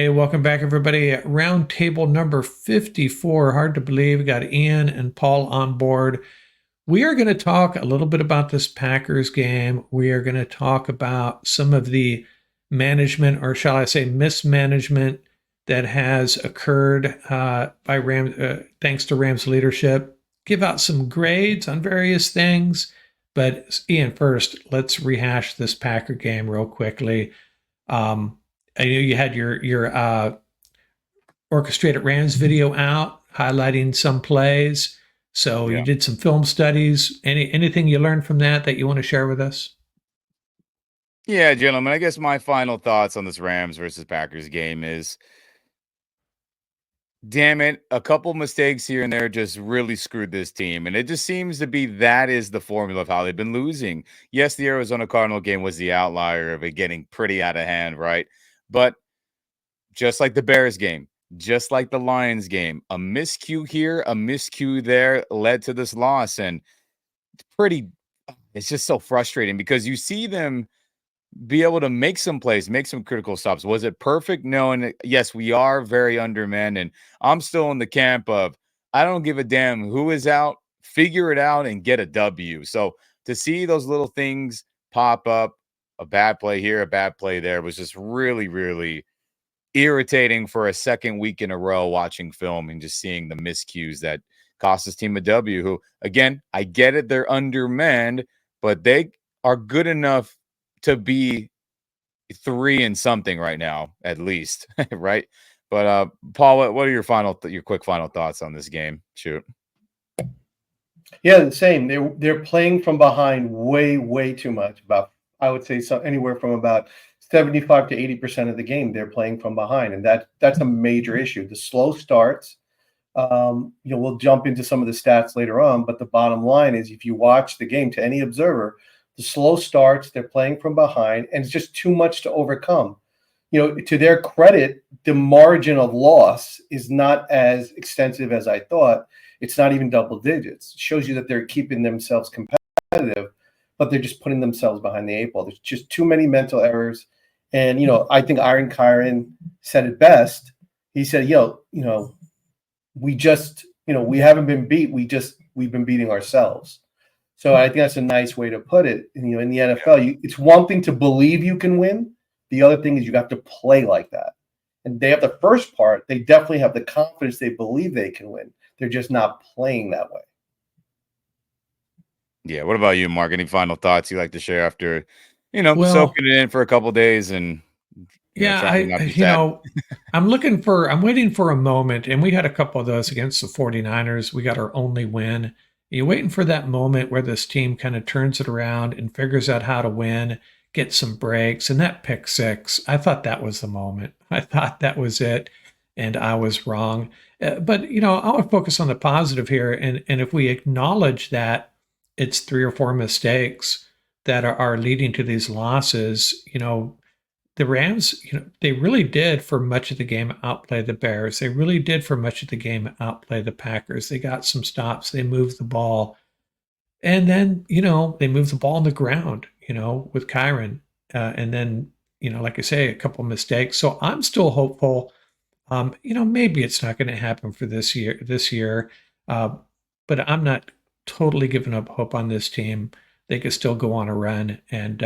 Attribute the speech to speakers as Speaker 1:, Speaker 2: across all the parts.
Speaker 1: Hey, welcome back, everybody. Roundtable number 54. Hard to believe. We got Ian and Paul on board. We are going to talk a little bit about this Packers game. We are going to talk about some of the management, or shall I say, mismanagement that has occurred by Rams, thanks to Rams leadership. Give out some grades on various things. But Ian, first, let's rehash this Packer game real quickly. I know you had your orchestrated Rams video out highlighting some plays. So you
Speaker 2: Yeah.
Speaker 1: did some film studies. Anything you learned from that you want to share with us?
Speaker 2: Yeah, gentlemen, I guess my final thoughts on this Rams versus Packers game is damn it, a couple mistakes here and there just really screwed this team. And it just seems to be that is the formula of how they've been losing. Yes, the Arizona Cardinal game was the outlier of it getting pretty out of hand, right? But just like the Bears game, just like the Lions game, a miscue here, a miscue there led to this loss. And pretty, it's just so frustrating because you see them be able to make some plays, make some critical stops. Was it perfect? No. And yes, we are very undermanned. And I'm still in the camp of I don't give a damn who is out, figure it out and get a W. So to see those little things pop up, a bad play here, a bad play there was just really, really irritating for a second week in a row watching film and just seeing the miscues that cost this team a W. Who, again, I get it, they're undermanned, but they are good enough to be three and something right now, at least, right? But Paul, what are your quick final thoughts on this game? Shoot.
Speaker 3: Yeah, the same. They're playing from behind way too much. About I would say so anywhere from about 75 to 80% of the game they're playing from behind, and that's a major issue. The slow starts. We'll jump into some of the stats later on, but the bottom line is, if you watch the game to any observer, the slow starts, they're playing from behind, and it's just too much to overcome. To their credit, the margin of loss is not as extensive as I thought. It's not even double digits. It shows you that they're keeping themselves competitive, but they're just putting themselves behind the eight ball. There's just too many mental errors. And, I think Aaron Kyron said it best. He said, we just, we haven't been beat. We've been beating ourselves. So I think that's a nice way to put it. And, in the NFL, it's one thing to believe you can win. The other thing is you have to play like that. And they have the first part. They definitely have the confidence. They believe they can win. They're just not playing that way.
Speaker 2: Yeah. What about you, Mark? Any final thoughts you like to share after,
Speaker 1: Well,
Speaker 2: soaking it in for a couple days and,
Speaker 1: yeah,
Speaker 2: trying to not be sad?
Speaker 1: I'm waiting for a moment, and we had a couple of those against the 49ers. We got our only win. You're waiting for that moment where this team kind of turns it around and figures out how to win, get some breaks, and that pick six, I thought that was the moment. I thought that was it, and I was wrong. But I want to focus on the positive here, and if we acknowledge that it's three or four mistakes that are leading to these losses, the Rams, they really did for much of the game outplay the Bears. They really did for much of the game outplay the Packers. They got some stops. They moved the ball. And then, they moved the ball on the ground, with Kyron. And then, like I say, a couple mistakes. So I'm still hopeful. Maybe it's not going to happen for this year. Uh, but I'm not totally giving up hope on this team. They could still go on a run. And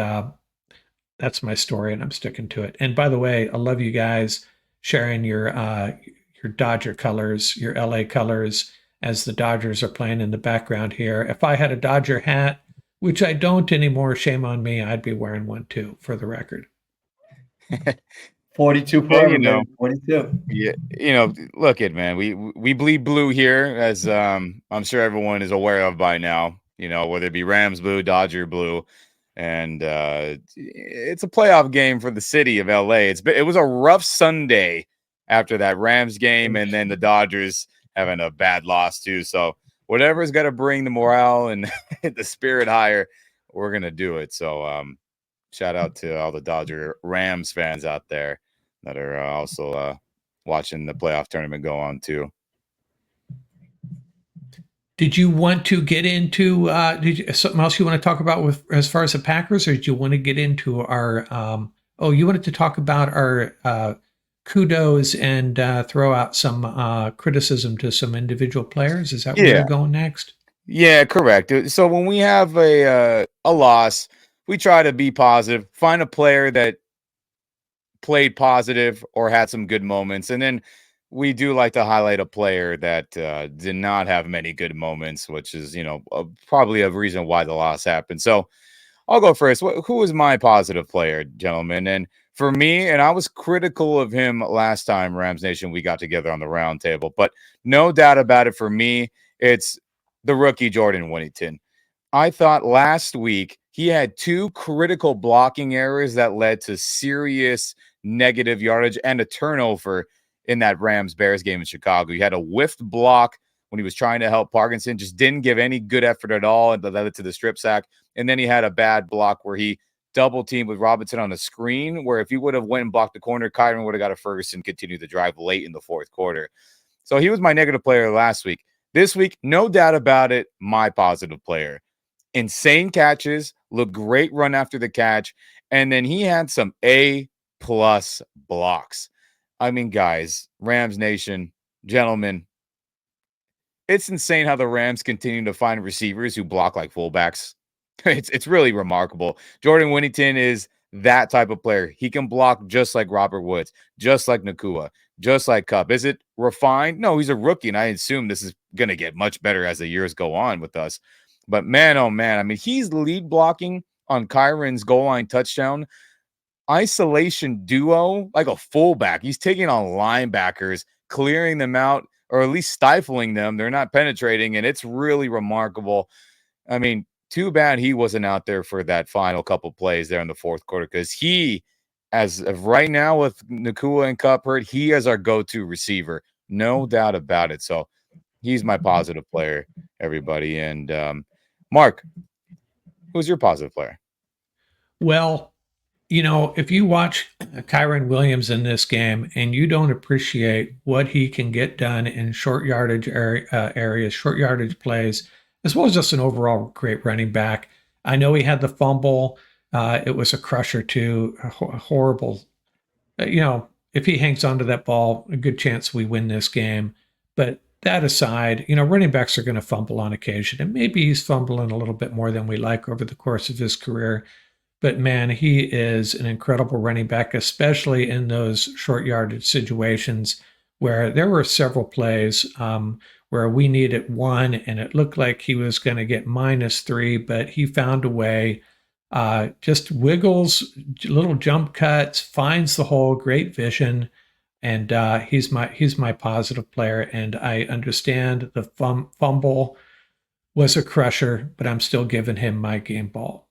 Speaker 1: that's my story, and I'm sticking to it. And by the way, I love you guys sharing your Dodger colors, your LA colors, as the Dodgers are playing in the background here. If I had a Dodger hat, which I don't anymore, shame on me, I'd be wearing one too, for the record.
Speaker 3: 42
Speaker 2: Yeah,
Speaker 3: forever, baby. 42.
Speaker 2: yeah, look it, man. We bleed blue here, as I'm sure everyone is aware of by now. Whether it be Rams blue, Dodger blue, and it's a playoff game for the city of LA. It was a rough Sunday after that Rams game, and then the Dodgers having a bad loss too. So whatever's got to bring the morale and the spirit higher, we're gonna do it. So shout out to all the Dodger Rams fans out there that are also watching the playoff tournament go on too.
Speaker 1: Did you want to get into something else you want to talk about with as far as the Packers, or did you want to get into our? You wanted to talk about our kudos and throw out some criticism to some individual players? Is that where you're
Speaker 2: Yeah.
Speaker 1: going next?
Speaker 2: Yeah, correct. So when we have a loss, we try to be positive, find a player that played positive or had some good moments, and then we do like to highlight a player that did not have many good moments, which is probably a reason why the loss happened. So I'll go first. Who is my positive player, gentlemen? And for me, and I was critical of him last time, Rams Nation, we got together on the round table, but no doubt about it, for me, it's the rookie Jordan Whittington. I thought last week he had two critical blocking errors that led to serious negative yardage and a turnover in that Rams Bears game in Chicago. He had a whiffed block when he was trying to help Parkinson, just didn't give any good effort at all, and that led to the strip sack. And then he had a bad block where he double teamed with Robinson on the screen, where if he would have went and blocked the corner, Kyron would have got a Ferguson, continued the drive late in the fourth quarter. So he was my negative player last week. This week, no doubt about it, my positive player. Insane catches, looked great run after the catch, and then he had some A plus blocks. I mean, guys, Rams Nation, gentlemen, it's insane how the Rams continue to find receivers who block like fullbacks. It's really remarkable. Jordan Whittington is that type of player. He can block just like Robert Woods, just like Nakua, just like Cup. Is it refined? No, he's a rookie, and I assume this is going to get much better as the years go on with us. But man, oh man, I mean, he's lead blocking on Kyron's goal line touchdown. Isolation duo, like a fullback. He's taking on linebackers, clearing them out, or at least stifling them. They're not penetrating, and it's really remarkable. I mean, too bad he wasn't out there for that final couple plays there in the fourth quarter, because he, as of right now with Nakua and Cup hurt, he is our go-to receiver. No doubt about it. So he's my positive player, everybody. And Mark, who's your positive player?
Speaker 1: Well, if you watch Kyron Williams in this game and you don't appreciate what he can get done in short yardage areas, short yardage plays, as well as just an overall great running back. I know he had the fumble. It was a crusher too, a horrible. If he hangs onto that ball, a good chance we win this game. But that aside, running backs are going to fumble on occasion, and maybe he's fumbling a little bit more than we like over the course of his career. But man, he is an incredible running back, especially in those short yardage situations where there were several plays where we needed one and it looked like he was going to get -3, but he found a way, just wiggles, little jump cuts, finds the hole, great vision. And he's my positive player. And I understand the fumble was a crusher, but I'm still giving him my game ball.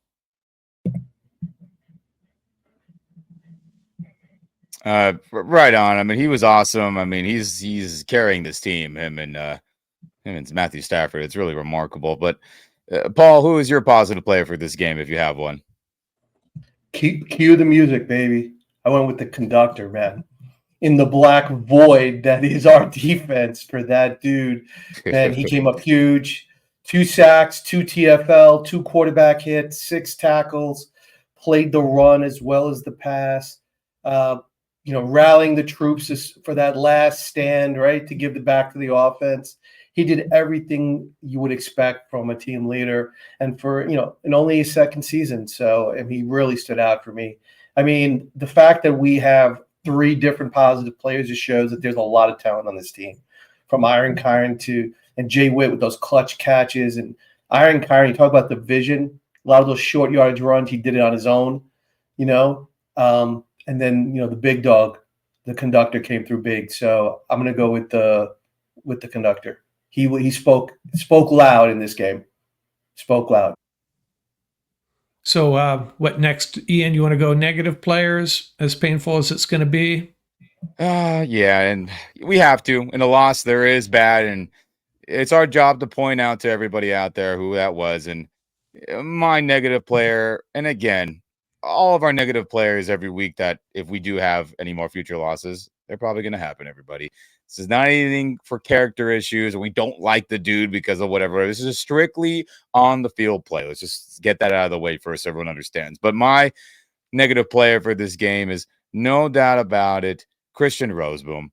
Speaker 2: Right on. I mean, he was awesome. I mean, he's carrying this team. Him and Matthew Stafford. It's really remarkable. But Paul, who is your positive player for this game, if you have one?
Speaker 3: Cue the music, baby. I went with the conductor, man. In the black void that is our defense for that dude. Man, he came up huge. 2 sacks, 2 TFL, 2 quarterback hits, 6 tackles, played the run as well as the pass. Rallying the troops for that last stand, right, to give it back to the offense. He did everything you would expect from a team leader, and for in only his second season. So, and he really stood out for me. I mean, the fact that we have 3 different positive players just shows that there's a lot of talent on this team, from Iron Kyron and Jay Witt with those clutch catches. And Iron Kyron, you talk about the vision, a lot of those short yardage runs, he did it on his own, and then the big dog, the conductor, came through big. So I'm going to go with the conductor. He spoke loud in this game. Spoke loud.
Speaker 1: So what next, Ian? You want to go negative players, as painful as it's going to be?
Speaker 2: Yeah, and we have to. In a loss, there is bad, and it's our job to point out to everybody out there who that was. And my negative player, and again, all of our negative players every week, that if we do have any more future losses, they're probably going to happen, everybody. This is not anything for character issues, and we don't like the dude because of whatever. This is strictly on the field play. Let's just get that out of the way first so everyone understands. But my negative player for this game is, no doubt about it, Christian Roseboom.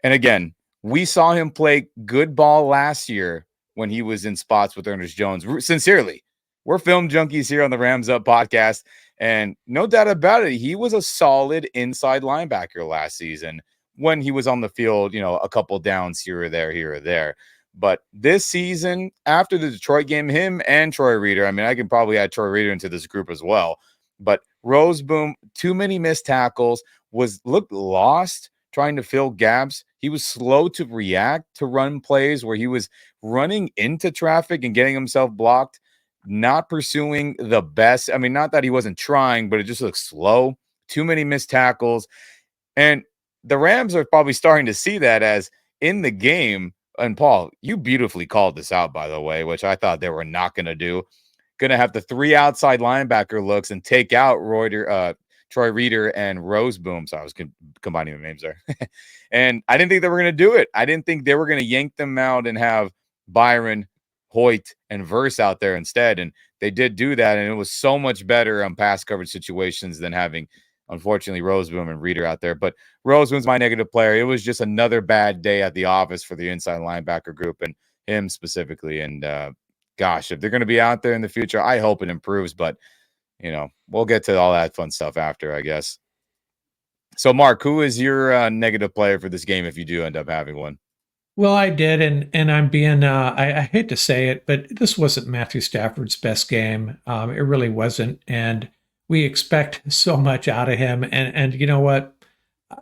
Speaker 2: And again, we saw him play good ball last year when he was in spots with Ernest Jones. Sincerely, we're film junkies here on the Rams Up podcast. And no doubt about it, he was a solid inside linebacker last season when he was on the field, a couple downs here or there. But this season, after the Detroit game, him and Troy Reader, I mean, I can probably add Troy Reader into this group as well. But Roseboom, too many missed tackles, looked lost trying to fill gaps. He was slow to react to run plays where he was running into traffic and getting himself blocked, not pursuing the best. I mean, not that he wasn't trying, but it just looked slow. Too many missed tackles. And the Rams are probably starting to see that as in the game. And Paul, you beautifully called this out, by the way, which I thought they were not going to do. Going to have the 3 outside linebacker looks and take out Troy Reader and Roseboom. So I was combining the names there. And I didn't think they were going to do it. I didn't think they were going to yank them out and have Byron, Hoyt, and Verse out there instead. And they did do that. And it was so much better on pass coverage situations than having, unfortunately, Roseboom and Reader out there. But Roseboom's my negative player. It was just another bad day at the office for the inside linebacker group and him specifically. And gosh, if they're going to be out there in the future, I hope it improves. But, we'll get to all that fun stuff after, I guess. So, Mark, who is your negative player for this game if you do end up having one?
Speaker 1: Well, I did, and I'm being, I hate to say it, but this wasn't Matthew Stafford's best game. It really wasn't, and we expect so much out of him. And you know what?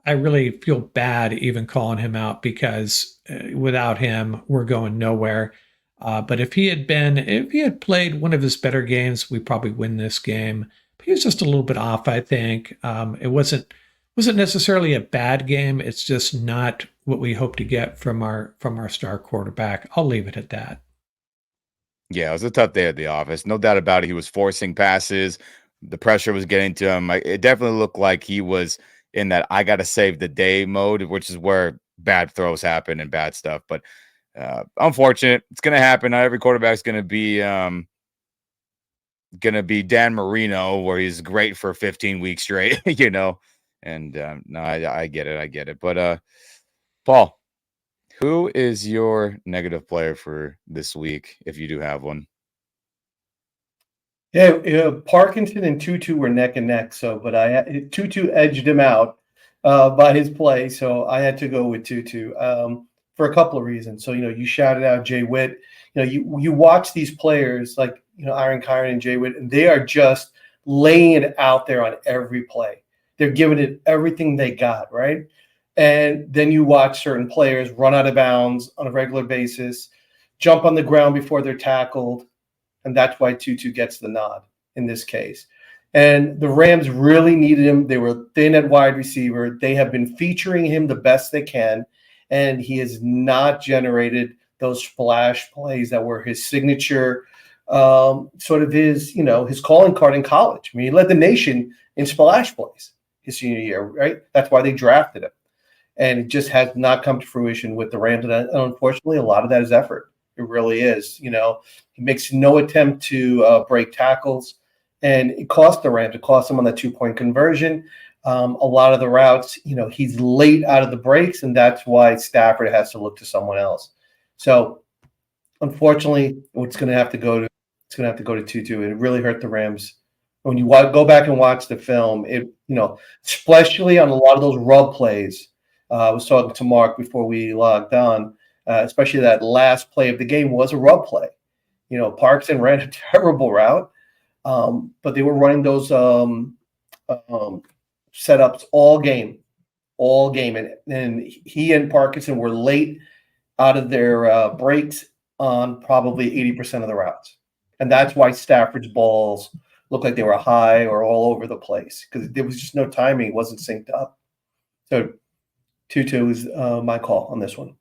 Speaker 1: I really feel bad even calling him out because without him, we're going nowhere. But if he had played one of his better games, we probably win this game. But he was just a little bit off, I think. It wasn't necessarily a bad game. It's just not what we hope to get from our star quarterback. I'll leave it at that.
Speaker 2: Yeah, it was a tough day at the office. No doubt about it. He was forcing passes. The pressure was getting to him. It definitely looked like he was in that I got to save the day mode, which is where bad throws happen and bad stuff. But unfortunate. It's going to happen. Not every quarterback's going to be Dan Marino, where he's great for 15 weeks straight, And no, I get it. But Paul, who is your negative player for this week, if you do have one?
Speaker 3: Yeah, Parkinson and Tutu were neck and neck. But Tutu edged him out by his play, so I had to go with Tutu for a couple of reasons. So you shouted out Jay Witt. You watch these players like Aaron Kyron and Jay Witt, and they are just laying it out there on every play. They're giving it everything they got, right? And then you watch certain players run out of bounds on a regular basis, jump on the ground before they're tackled. And that's why Tutu gets the nod in this case. And the Rams really needed him. They were thin at wide receiver. They have been featuring him the best they can. And he has not generated those splash plays that were his signature, sort of his calling card in college. I mean, he led the nation in splash plays his senior year, right? That's why they drafted him. And it just has not come to fruition with the Rams. And unfortunately, a lot of that is effort. It really is. He makes no attempt to break tackles, and it cost the Rams. It cost him on the 2-point conversion. A lot of the routes, he's late out of the breaks, and that's why Stafford has to look to someone else. So, unfortunately, it's going to have to go to Tutu. It really hurt the Rams. When you go back and watch the film, especially on a lot of those rub plays. I was talking to Mark before we logged on. Especially that last play of the game was a rub play. Parkinson ran a terrible route, but they were running those setups all game. And he and Parkinson were late out of their breaks on probably 80% of the routes. And that's why Stafford's balls looked like they were high or all over the place because there was just no timing. It wasn't synced up. So Tutu is my call on this one.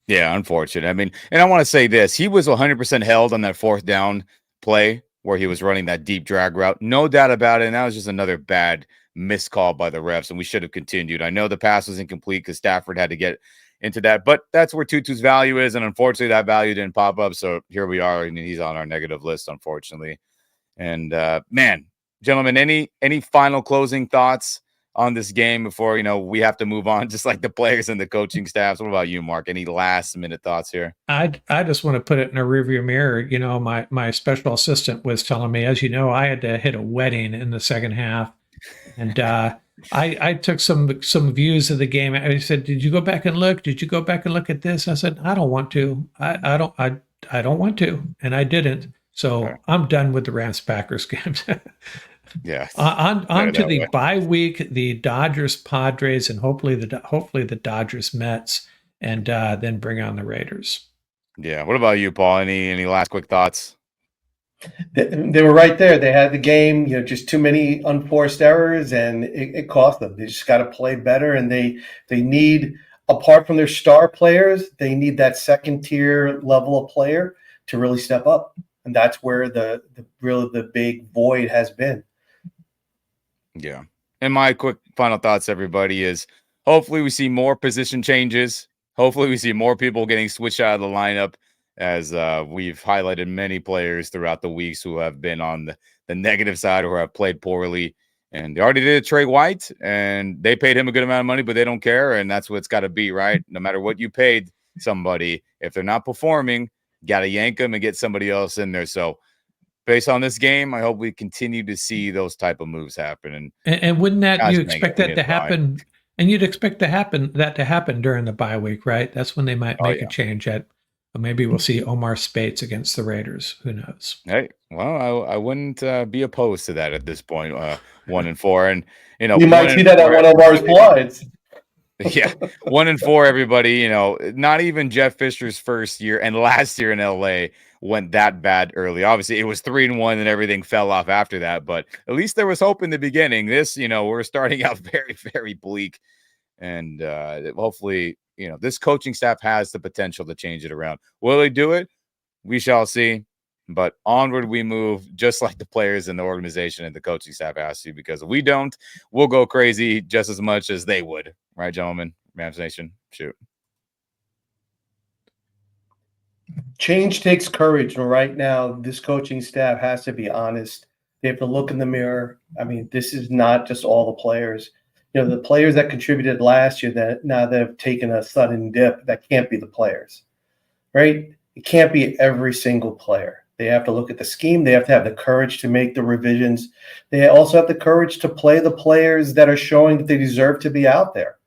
Speaker 2: Yeah, unfortunate. I mean, and I want to say this. He was 100% held on that 4th down play where he was running that deep drag route. No doubt about it. And that was just another bad missed call by the refs, and we should have continued. I know the pass was incomplete because Stafford had to get into that, but that's where Tutu's value is, and unfortunately that value didn't pop up, so here we are, and he's on our negative list, unfortunately. And man, gentlemen, any final closing thoughts on this game before we have to move on, just like the players and the coaching staffs? What about you, Mark? Any last minute thoughts here?
Speaker 1: I just want to put it in a rearview mirror. My special assistant was telling me, as you know, I had to hit a wedding in the second half, and I took some views of the game. I said, "Did you go back and look? Did you go back and look at this?" I said, "I don't want to. I don't want to," and I didn't.
Speaker 2: Okay.
Speaker 1: So I'm done with the Rams Packers games.
Speaker 2: Yeah.
Speaker 1: On to
Speaker 2: that
Speaker 1: the
Speaker 2: way.
Speaker 1: bye week, the Dodgers Padres, and hopefully the Dodgers Mets, and then bring on the Raiders.
Speaker 2: Yeah. What about you, Paul? Any last quick thoughts?
Speaker 3: They were right there. They had the game, just too many unforced errors, and it cost them. They just got to play better, and they need, apart from their star players, they need that second tier level of player to really step up, and that's where the big void has been.
Speaker 2: Yeah. And my quick final thoughts, everybody, is hopefully we see more position changes. Hopefully we see more people getting switched out of the lineup, as we've highlighted many players throughout the weeks who have been on the negative side or have played poorly. And they already did Trey White, and they paid him a good amount of money, but they don't care. And that's what it's got to be, right? No matter what you paid somebody, if they're not performing, got to yank them and get somebody else in there. So based on this game, I hope we continue to see those type of moves happen.
Speaker 1: And wouldn't that
Speaker 2: Gosh,
Speaker 1: you
Speaker 2: dang
Speaker 1: expect
Speaker 2: it, we
Speaker 1: that
Speaker 2: need
Speaker 1: to
Speaker 2: to buy.
Speaker 1: happen? And you'd expect that to happen during the bye week, right? That's when they might
Speaker 2: Oh,
Speaker 1: make
Speaker 2: yeah.
Speaker 1: a change. Maybe we'll see Omar Spates against the Raiders. Who knows?
Speaker 2: Hey, well, I wouldn't be opposed to that at this point. 1-4, and
Speaker 3: You might see that at one of our slides.
Speaker 2: Yeah, 1-4, everybody. Not even Jeff Fisher's first year and last year in LA went that bad early. Obviously, it was 3-1 and everything fell off after that. But at least there was hope in the beginning. This, we're starting out very, very bleak, and hopefully, this coaching staff has the potential to change it around. Will they do it? We shall see. But onward we move, just like the players in the organization and the coaching staff has to, because if we don't, we'll go crazy just as much as they would. Right, gentlemen? Rams Nation, shoot.
Speaker 3: Change takes courage. And right now, this coaching staff has to be honest. They have to look in the mirror. I mean, this is not just all the players. The players that contributed last year that now that have taken a sudden dip, that can't be the players, right? It can't be every single player. They have to look at the scheme. They have to have the courage to make the revisions. They also have the courage to play the players that are showing that they deserve to be out there.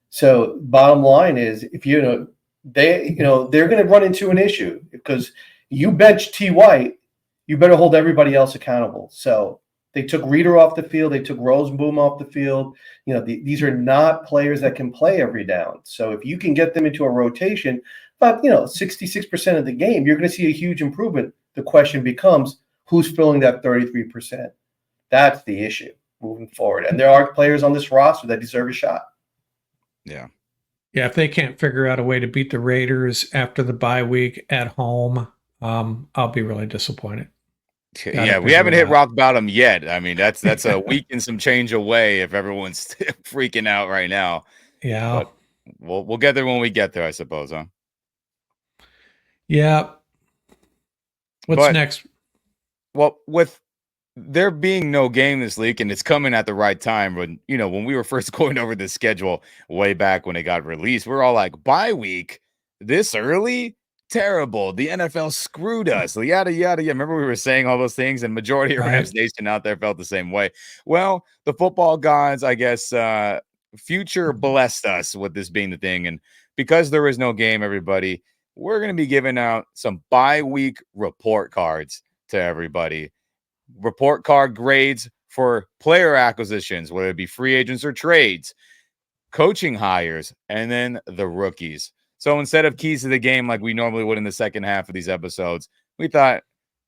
Speaker 3: So bottom line is, if they're going to run into an issue because you bench T. White, you better hold everybody else accountable. So they took Reeder off the field. They took Rosenboom off the field. These are not players that can play every down. So if you can get them into a rotation, but 66% of the game, you're going to see a huge improvement. The question becomes, who's filling that 33%? That's the issue moving forward. And there are players on this roster that deserve a shot.
Speaker 2: Yeah.
Speaker 1: Yeah, if they can't figure out a way to beat the Raiders after the bye week at home, I'll be really disappointed.
Speaker 2: Yeah, we haven't hit rock bottom yet. I mean, that's a week and some change away if everyone's freaking out right now.
Speaker 1: Yeah.
Speaker 2: But we'll get there when we get there, I suppose, huh?
Speaker 1: Yeah. What's next?
Speaker 2: Well, with there being no game this week, and it's coming at the right time, when we were first going over the schedule way back when it got released, we're all like, bye week this early? Terrible. The NFL screwed us. Yada, yada, yada. Remember we were saying all those things, and majority of Rams Nation out there felt the same way. Well, the football gods, I guess, future blessed us with this being the thing. And because there is no game, everybody, we're going to be giving out some bye week report cards to everybody. Report card grades for player acquisitions, whether it be free agents or trades, coaching hires, and then the rookies. So instead of keys to the game like we normally would in the second half of these episodes, we thought,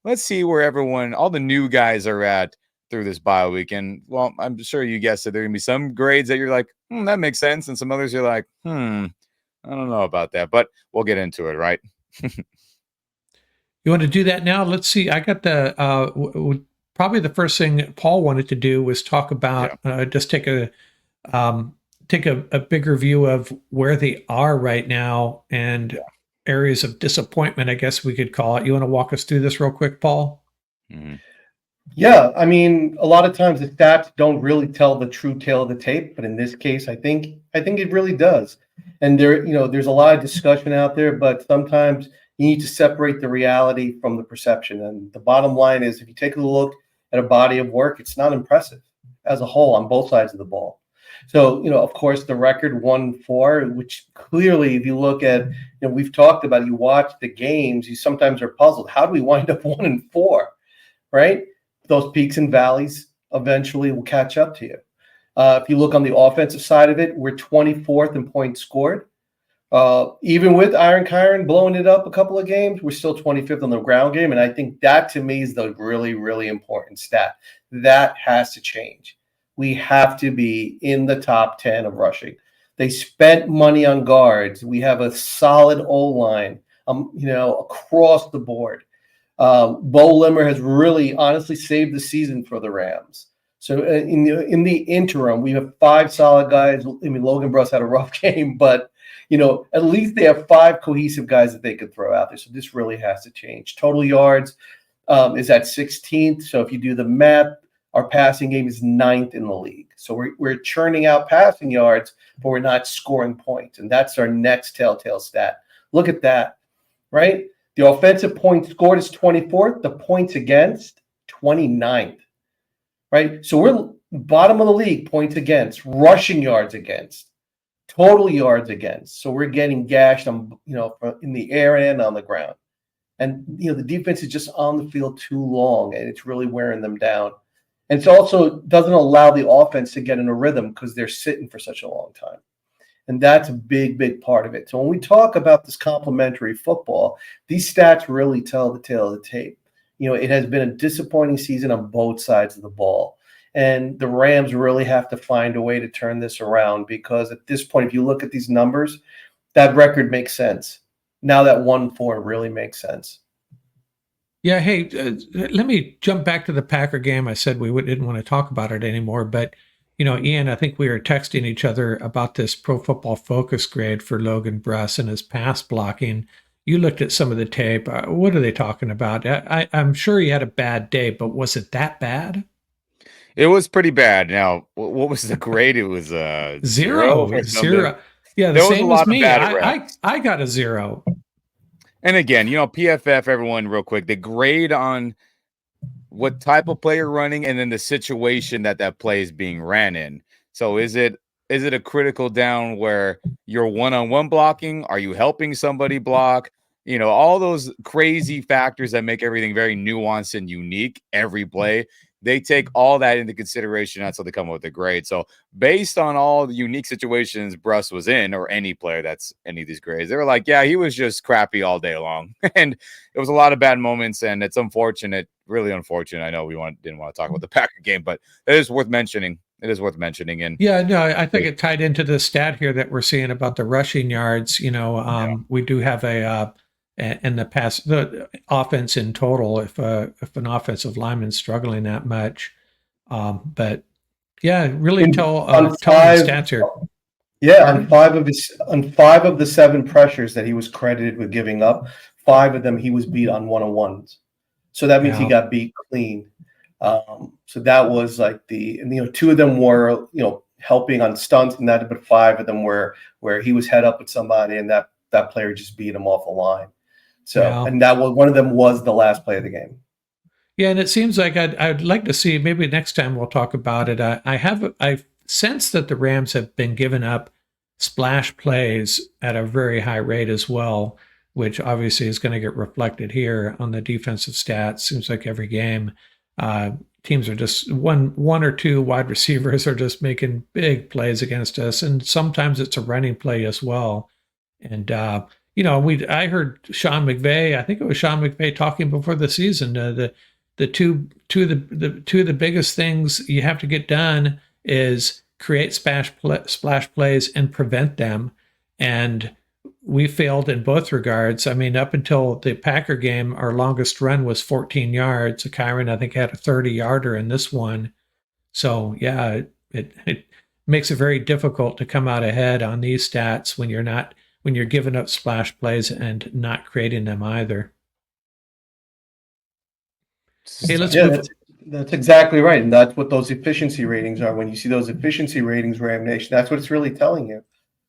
Speaker 2: let's see where all the new guys are at through this bye week. And, well, I'm sure you guessed it. There are going to be some grades that you're like, that makes sense. And some others you're like, I don't know about that. But we'll get into it, right?
Speaker 1: You want to do that now? Let's see. I got probably the first thing Paul wanted to do was talk about, just take a bigger view of where they are right now and areas of disappointment, I guess we could call it. You want to walk us through this real quick, Paul?
Speaker 2: Mm-hmm.
Speaker 3: Yeah, I mean, a lot of times the stats don't really tell the true tale of the tape, but in this case, I think it really does. And there's a lot of discussion out there, but sometimes you need to separate the reality from the perception. And the bottom line is, if you take a look at a body of work, it's not impressive as a whole on both sides of the ball. So, of course, the record 1-4, which clearly, if you look at, we've talked about, you watch the games, you sometimes are puzzled. How do we wind up 1-4? Right? Those peaks and valleys eventually will catch up to you. If you look on the offensive side of it, we're 24th in points scored. Even with Iron Kyron blowing it up a couple of games, we're still 25th on the ground game. And I think that to me is the really, really important stat. That has to change. We have to be in the top 10 of rushing. They spent money on guards. We have a solid O-line, across the board. Bo Limmer has really honestly saved the season for the Rams. So in the interim, we have 5 solid guys. I mean, Logan Bruss had a rough game, but at least they have 5 cohesive guys that they could throw out there. So this really has to change. Total yards is at 16th. So if you do the math, our passing game is 9th in the league. So we're churning out passing yards, but we're not scoring points, and that's our next telltale stat. Look at that, right? The offensive points scored is 24th. The points against, 29th. Right? So we're bottom of the league, points against, rushing yards against, total yards against. So we're getting gashed on, in the air and on the ground. And, the defense is just on the field too long, and it's really wearing them down. And it also doesn't allow the offense to get in a rhythm because they're sitting for such a long time. And that's a big, big part of it. So when we talk about this complementary football, these stats really tell the tale of the tape. It has been a disappointing season on both sides of the ball. And the Rams really have to find a way to turn this around, because at this point, if you look at these numbers, that record makes sense. Now that 1-4 really makes sense.
Speaker 1: Yeah, hey, let me jump back to the Packer game. I said we didn't want to talk about it anymore, but Ian, I think we were texting each other about this Pro Football Focus grade for Logan Bruss and his pass blocking. You looked at some of the tape. What are they talking about? I'm sure he had a bad day, but was it that bad?
Speaker 2: It was pretty bad. Now, what was the grade? It was 0 or something.
Speaker 1: Zero. Yeah, the
Speaker 2: There was a
Speaker 1: same as
Speaker 2: lot of
Speaker 1: me.
Speaker 2: bad
Speaker 1: I,
Speaker 2: reps.
Speaker 1: I I got a 0.
Speaker 2: And again, PFF, everyone, real quick, the grade on what type of play you're running, and then the situation that play is being ran in. So is it a critical down where you're one-on-one blocking? Are you helping somebody block? All those crazy factors that make everything very nuanced and unique every play. They take all that into consideration. That's how they come up with the grade. So based on all the unique situations Bruss was in, or any player that's any of these grades, they were like, yeah, he was just crappy all day long. And it was a lot of bad moments, and it's unfortunate, really unfortunate. I know didn't want to talk about the Packer game, but it is worth mentioning. It is worth mentioning. And
Speaker 1: Yeah, no, I think it tied into the stat here that we're seeing about the rushing yards. We do have in the past, the offense in total, if an offensive lineman's struggling that much. But yeah, really telling the stats here.
Speaker 3: Yeah,
Speaker 1: Pardon?
Speaker 3: on 5 of the 7 pressures that he was credited with giving up, 5 of them he was beat on one-on-ones. So that means he
Speaker 1: Yeah.
Speaker 3: got beat clean. So that was like 2 of them were helping on stunts, and that, but 5 of them were where he was head up with somebody, and that player just beat him off the line. So
Speaker 1: Yeah.
Speaker 3: and that was one of them was the last play of the game.
Speaker 1: Yeah, and it seems like I'd like to see, maybe next time we'll talk about it. I've sensed that the Rams have been giving up splash plays at a very high rate as well, which obviously is going to get reflected here on the defensive stats. Seems like every game, teams are just one or two wide receivers are just making big plays against us, and sometimes it's a running play as well. And I heard Sean McVay. I think it was Sean McVay talking before the season. The two of the biggest things you have to get done is create splash plays and prevent them. And we failed in both regards. I mean, up until the Packer game, our longest run was 14 yards. Kyron, I think, had a 30-yarder in this one. So yeah, it makes it very difficult to come out ahead on these stats when you're giving up splash plays and not creating them either. Hey, let's
Speaker 3: Yeah,
Speaker 1: move.
Speaker 3: That's exactly right. And that's what those efficiency ratings are. When you see those efficiency ratings, Ram Nation, that's what it's really telling you.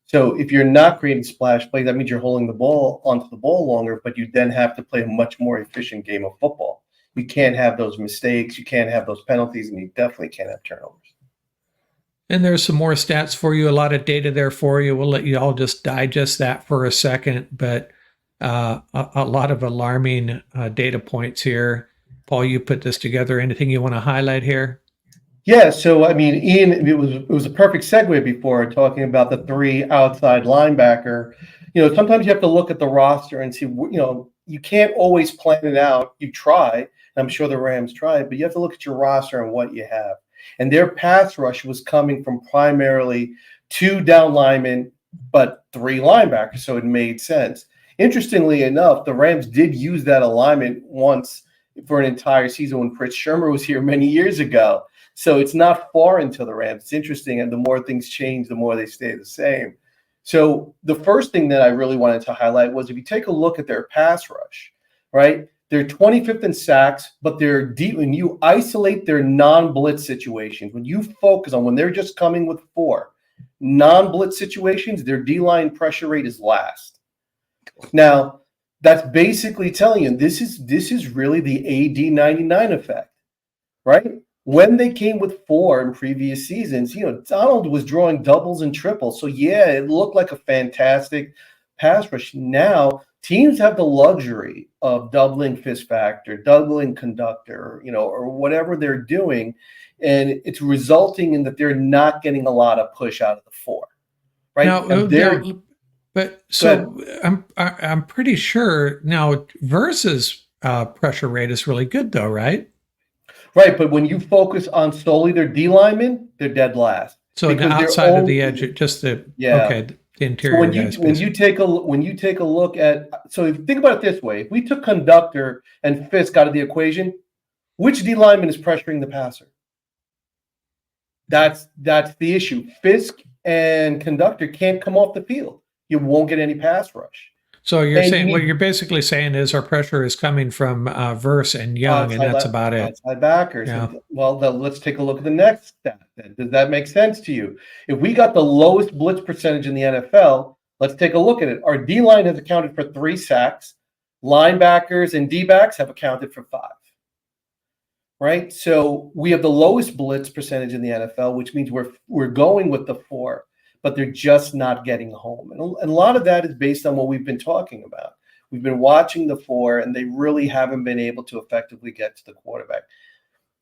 Speaker 3: So if you're not creating splash play, that means you're holding the ball onto the ball longer, but you then have to play a much more efficient game of football. You can't have those mistakes, you can't have those penalties, and you definitely can't have turnovers.
Speaker 1: And there's some more stats for you, a lot of data there for you. We'll let you all just digest that for a second, but a lot of alarming data points here. Paul, you put this together. Anything you want to highlight here?
Speaker 3: Yeah, so I mean, Ian, it was a perfect segue before talking about the 3 outside linebacker. Sometimes you have to look at the roster and see, you can't always plan it out. You try, and I'm sure the Rams tried, but you have to look at your roster and what you have. And their pass rush was coming from primarily 2 down linemen, but 3 linebackers, so it made sense. Interestingly enough, the Rams did use that alignment once for an entire season when Fritz Shermer was here many years ago. So it's not foreign to the Rams. It's interesting, and the more things change, the more they stay the same. So the first thing that I really wanted to highlight was if you take a look at their pass rush, right? They're 25th in sacks, but they're deep. When you isolate their non-blitz situations, when you focus on when they're just coming with 4 non-blitz situations, their D-line pressure rate is last. Now, that's basically telling you this is really the AD 99 effect, right? When they came with 4 in previous seasons, Donald was drawing doubles and triples. So, yeah, it looked like a fantastic pass rush. Now, teams have the luxury of doubling fist factor, doubling conductor, or whatever they're doing. And it's resulting in that they're not getting a lot of push out of the 4, right?
Speaker 1: I'm pretty sure now Versus pressure rate is really good though, right?
Speaker 3: Right, but when you focus on solely their D linemen, they're dead last.
Speaker 1: So the outside of the edge, just the interior guys.
Speaker 3: When you take a look at, so if you think about it this way, if we took conductor and Fisk out of the equation, which D lineman is pressuring the passer? That's the issue. Fisk and conductor can't come off the field. You won't get any pass ruch.
Speaker 1: So what you're basically saying is our pressure is coming from Verse and Young, and that's about it.
Speaker 3: Outside backers.
Speaker 1: Yeah.
Speaker 3: Well, let's take a look at the next stat. Then. Does that make sense to you? If we got the lowest blitz percentage in the NFL, let's take a look at it. Our D line has accounted for 3 sacks. Linebackers and D backs have accounted for 5. Right, so we have the lowest blitz percentage in the NFL, which means we're going with the 4. But they're just not getting home. And a lot of that is based on what we've been talking about. We've been watching the 4, and they really haven't been able to effectively get to the quarterback.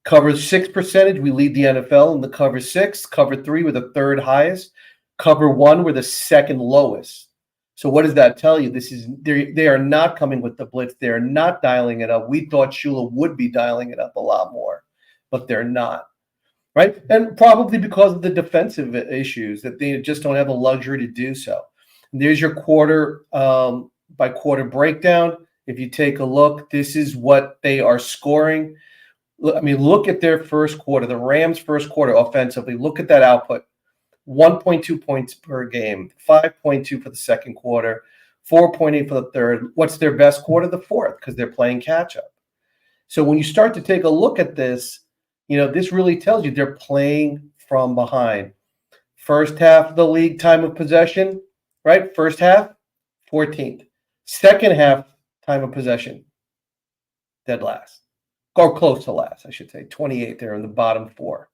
Speaker 3: Cover 6 percentage, we lead the NFL in the cover 6. Cover 3, we're the 3rd highest. Cover 1, we're the 2nd lowest. So what does that tell you? They are not coming with the blitz. They are not dialing it up. We thought Shula would be dialing it up a lot more, but they're not. Right, and probably because of the defensive issues that they just don't have the luxury to do so. And there's your quarter by quarter breakdown. If you take a look, this is what they are scoring. Look at their first quarter, the Rams' first quarter offensively. Look at that output: 1.2 points per game, 5.2 for the second quarter, 4.8 for the third. What's their best quarter? The fourth, because they're playing catch up. So when you start to take a look at this, this really tells you they're playing from behind. First half of the league time of possession, right? First half, 14th. Second half time of possession, dead last. Or close to last, I should say. 28 there in the bottom 4.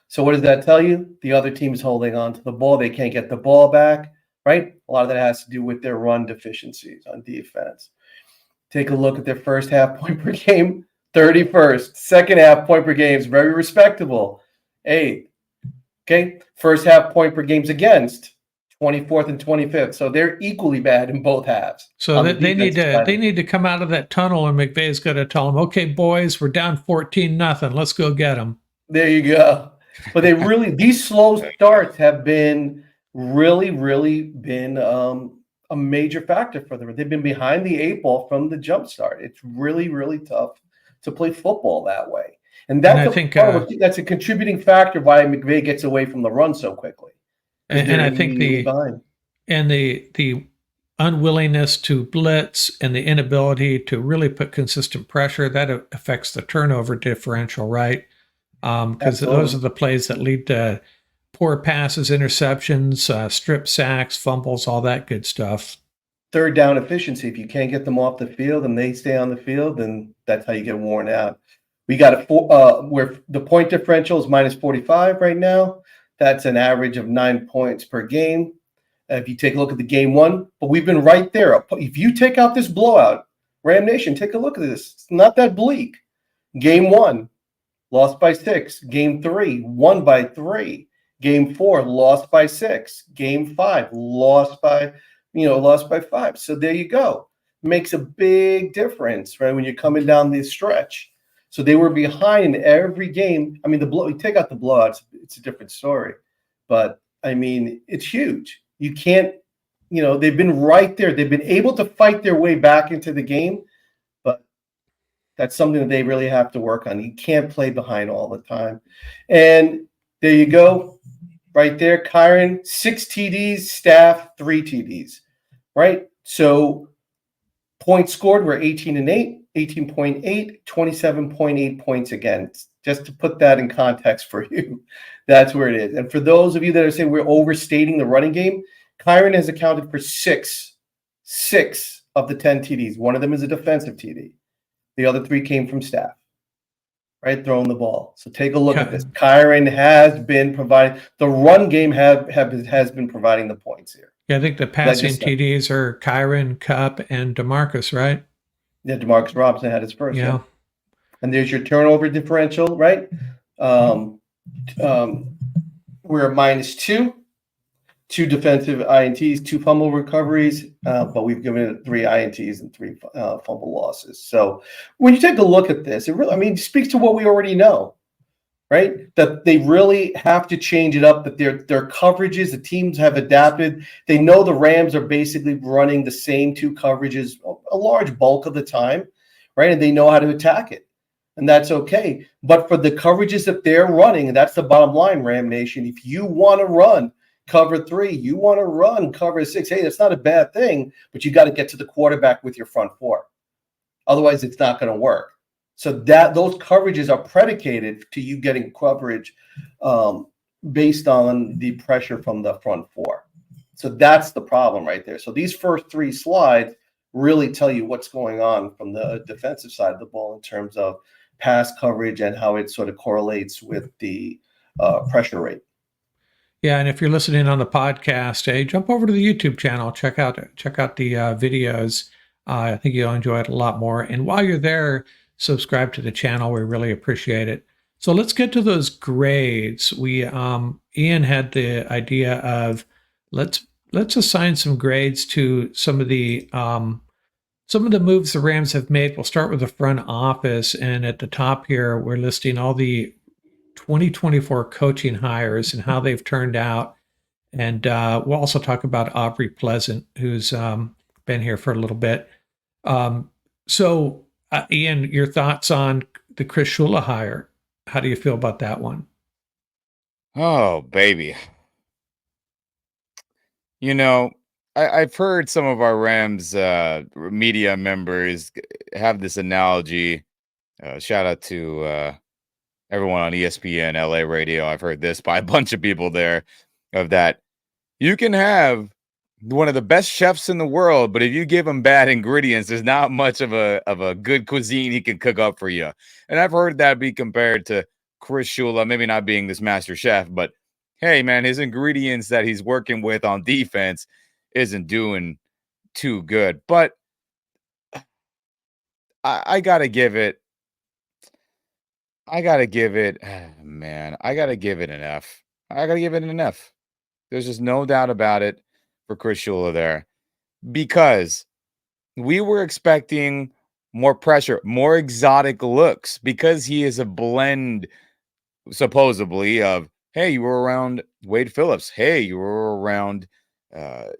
Speaker 3: So what does that tell you? The other team's holding on to the ball. They can't get the ball back, right? A lot of that has to do with their run deficiencies on defense. Take a look at their first half point per game. 31st. Second half point per game is very respectable. 8th. Okay. First half point per games against 24th and 25th. So they're equally bad in both halves.
Speaker 1: So they need to come out of that tunnel, and McVay's got to tell them, okay, boys, we're down 14-0. Let's go get them.
Speaker 3: There you go. But these slow starts have been really been a major factor for them. They've been behind the 8 ball from the jump start. It's really tough to play football that way. And that's that's a contributing factor why McVay gets away from the run so quickly.
Speaker 1: And I think the unwillingness to blitz and the inability to really put consistent pressure, that affects the turnover differential, right? Because those are the plays that lead to poor passes, interceptions, strip sacks, fumbles, all that good stuff.
Speaker 3: Third down efficiency. If you can't get them off the field and they stay on the field, then that's how you get worn out. We got where the point differential is minus 45 right now. That's an average of 9 points per game. If you take a look at the game one, but we've been right there. If you take out this blowout, Ram Nation, take a look at this. It's not that bleak. Game one, lost by 6. Game 3, won by 3. Game 4, lost by 6. Game 5, lost by 5. So there you go. Makes a big difference, right? When you're coming down this stretch. So they were behind in every game. I mean, you take out the blowouts, it's a different story. But I mean, it's huge. You can't, they've been right there. They've been able to fight their way back into the game, but that's something that they really have to work on. You can't play behind all the time. And there you go. Right there, Kyren, 6 TDs, Staff, 3 TDs, right? So points scored were 18-8, 18.8, 27.8 points again. Just to put that in context for you, that's where it is. And for those of you that are saying we're overstating the running game, Kyren has accounted for six of the 10 TDs. One of them is a defensive TD. The other 3 came from Staff. Right, throwing the ball. So take a look at this. Kyren has been providing the run game. Has been providing the points here.
Speaker 1: Yeah, I think the passing TDs are Kyren, Cup, and DeMarcus, right?
Speaker 3: Yeah, DeMarcus Robinson had his first. Yeah. And there's your turnover differential, right? We're at -2. 2 defensive INTs, 2 fumble recoveries, but we've given it 3 INTs and 3 fumble losses. So when you take a look at this, it really, speaks to what we already know, right? That they really have to change it up, that their coverages, the teams have adapted. They know the Rams are basically running the same 2 coverages a large bulk of the time, right? And they know how to attack it. And that's okay. But for the coverages that they're running, and that's the bottom line, Ram Nation, if you want to run cover 3, you want to run cover 6. Hey, that's not a bad thing, but you got to get to the quarterback with your front 4. Otherwise, it's not going to work. So those coverages are predicated to you getting coverage based on the pressure from the front 4. So that's the problem right there. So these first 3 slides really tell you what's going on from the defensive side of the ball in terms of pass coverage and how it sort of correlates with the pressure rate.
Speaker 1: Yeah, and if you're listening on the podcast, hey, jump over to the YouTube channel. Check out the videos. I think you'll enjoy it a lot more. And while you're there, subscribe to the channel. We really appreciate it. So let's get to those grades. Ian had the idea of let's assign some grades to some of the moves the Rams have made. We'll start with the front office, and at the top here, we're listing all the 2024 coaching hires and how they've turned out. And we'll also talk about Aubrey Pleasant, who's been here for a little bit. So, Ian, your thoughts on the Chris Shula hire? How do you feel about that one?
Speaker 2: Oh, baby. I've heard some of our Rams media members have this analogy. Shout out to everyone on ESPN LA radio. I've heard this by a bunch of people there, of that you can have one of the best chefs in the world, but if you give him bad ingredients, there's not much of a good cuisine he can cook up for you. And I've heard that be compared to Chris Shula, maybe not being this master chef, but hey, man, his ingredients that he's working with on defense isn't doing too good. But I gotta give it, man, I gotta give it an F. I gotta give it an F. There's just no doubt about it for Chris Shula there, because we were expecting more pressure, more exotic looks, because he is a blend, supposedly, of, hey, you were around Wade Phillips. Hey, you were around, I'm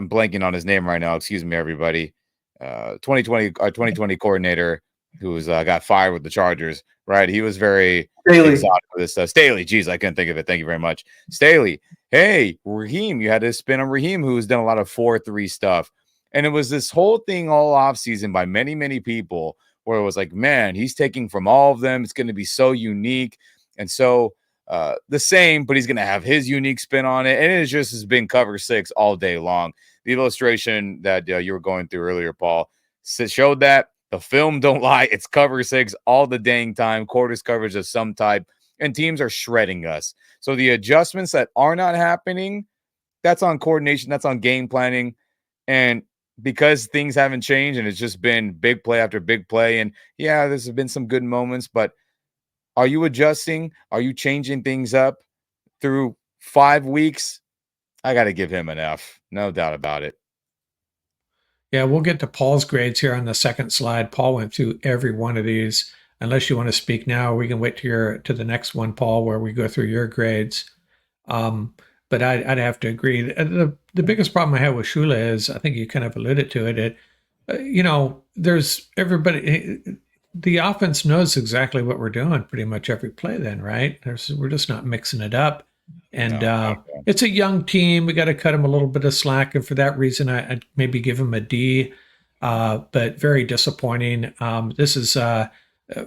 Speaker 2: blanking on his name right now. Excuse me, everybody. 2020 coordinator who's got fired with the Chargers, right? He was very exotic with this stuff. Staley, geez, I couldn't think of it. Thank you very much. Staley. hey, Raheem, you had to spin on Raheem, who's done a lot of 4-3 stuff. And it was this whole thing all offseason by many, many people where it was like, man, he's taking from all of them. It's going to be so unique and so the same, but he's going to have his unique spin on it. And it just has been cover six all day long. The illustration that you were going through earlier, Paul, showed that the film don't lie. It's cover six all the dang time, quarters coverage of some type, and teams are shredding us. So the adjustments that are not happening, that's on coordination, that's on game planning. And because things haven't changed and it's just been big play after big play, and yeah, there's been some good moments, but are you adjusting? Are you changing things up through 5 weeks? I got to give him an F. No doubt about it.
Speaker 1: Yeah, we'll get to Paul's grades here on the second slide. Paul went through every one of these. Unless you want to speak now, we can wait to the next one, Paul, where we go through your grades. But I'd have to agree. The biggest problem I have with Shula is, I think you kind of alluded to it. There's everybody. The offense knows exactly what we're doing pretty much every play. Then, right? We're just not mixing it up. And it's a young team. We got to cut them a little bit of slack, and for that reason, I'd maybe give them a D. But very disappointing. This is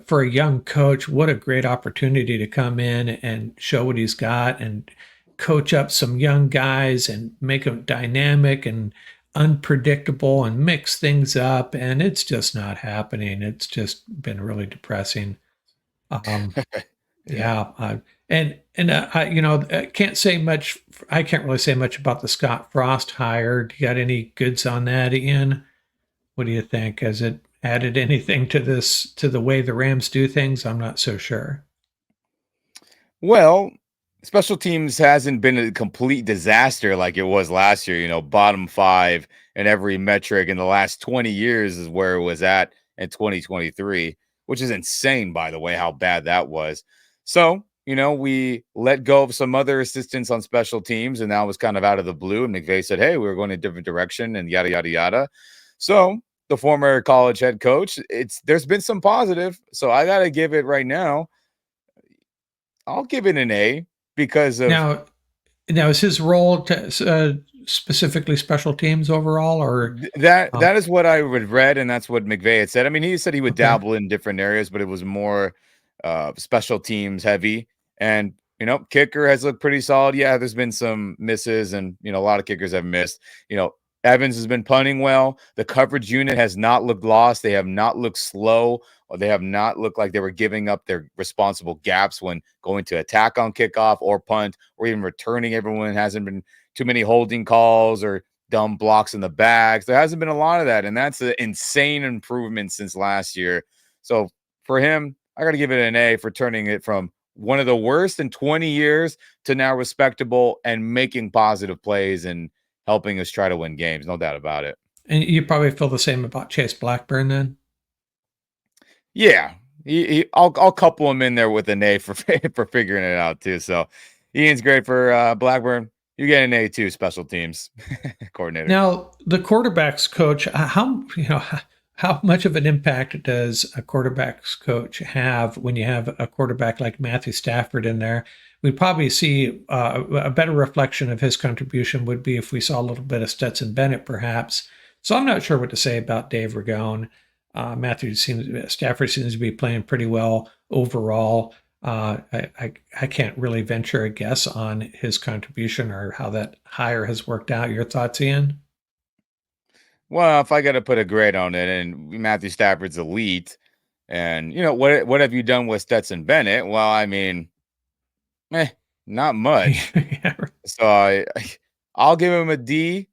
Speaker 1: for a young coach. What a great opportunity to come in and show what he's got and coach up some young guys and make them dynamic and unpredictable and mix things up. And it's just not happening. It's just been really depressing. Yeah. I can't say much. I can't really say much about the Scott Frost hire. Do you got any goods on that, Ian? What do you think? Has it added anything to the way the Rams do things? I'm not so sure.
Speaker 2: Well, special teams hasn't been a complete disaster like it was last year. Bottom five in every metric in the last 20 years is where it was at in 2023, which is insane, by the way, how bad that was. So, we let go of some other assistants on special teams, and that was kind of out of the blue. And McVay said, hey, we're going a different direction and yada, yada, yada. So the former college head coach, there's been some positive. So I got to give it right now. I'll give it an A because of
Speaker 1: now is his role specifically special teams overall, or
Speaker 2: that is what I would read, and that's what McVay had said. I mean, he said he would
Speaker 1: okay.
Speaker 2: dabble in different areas, but it was more special teams heavy. And kicker has looked pretty solid. Yeah, there's been some misses, and a lot of kickers have missed. Evans has been punting well. The coverage unit has not looked lost. They have not looked slow, or they have not looked like they were giving up their responsible gaps when going to attack on kickoff or punt or even returning. Everyone hasn't been too many holding calls or dumb blocks in the backs. There hasn't been a lot of that, and that's an insane improvement since last year. So for him, I got to give it an A for turning it from one of the worst in 20 years to now respectable and making positive plays and helping us try to win games. No doubt about it.
Speaker 1: And you probably feel the same about Chase Blackburn then?
Speaker 2: Yeah. I'll couple him in there with an A for figuring it out too. So Ian's great for Blackburn. You get an A too, special teams coordinator.
Speaker 1: Now, the quarterback's coach, how much of an impact does a quarterback's coach have when you have a quarterback like Matthew Stafford in there? We'd probably see a better reflection of his contribution would be if we saw a little bit of Stetson Bennett, perhaps. So I'm not sure what to say about Dave Ragone. Stafford seems to be playing pretty well overall. I can't really venture a guess on his contribution or how that hire has worked out. Your thoughts, Ian?
Speaker 2: Well, if I got to put a grade on it, and Matthew Stafford's elite, and what have you done with Stetson Bennett? Well, I mean, not much.
Speaker 1: Yeah.
Speaker 2: So I'll give him a D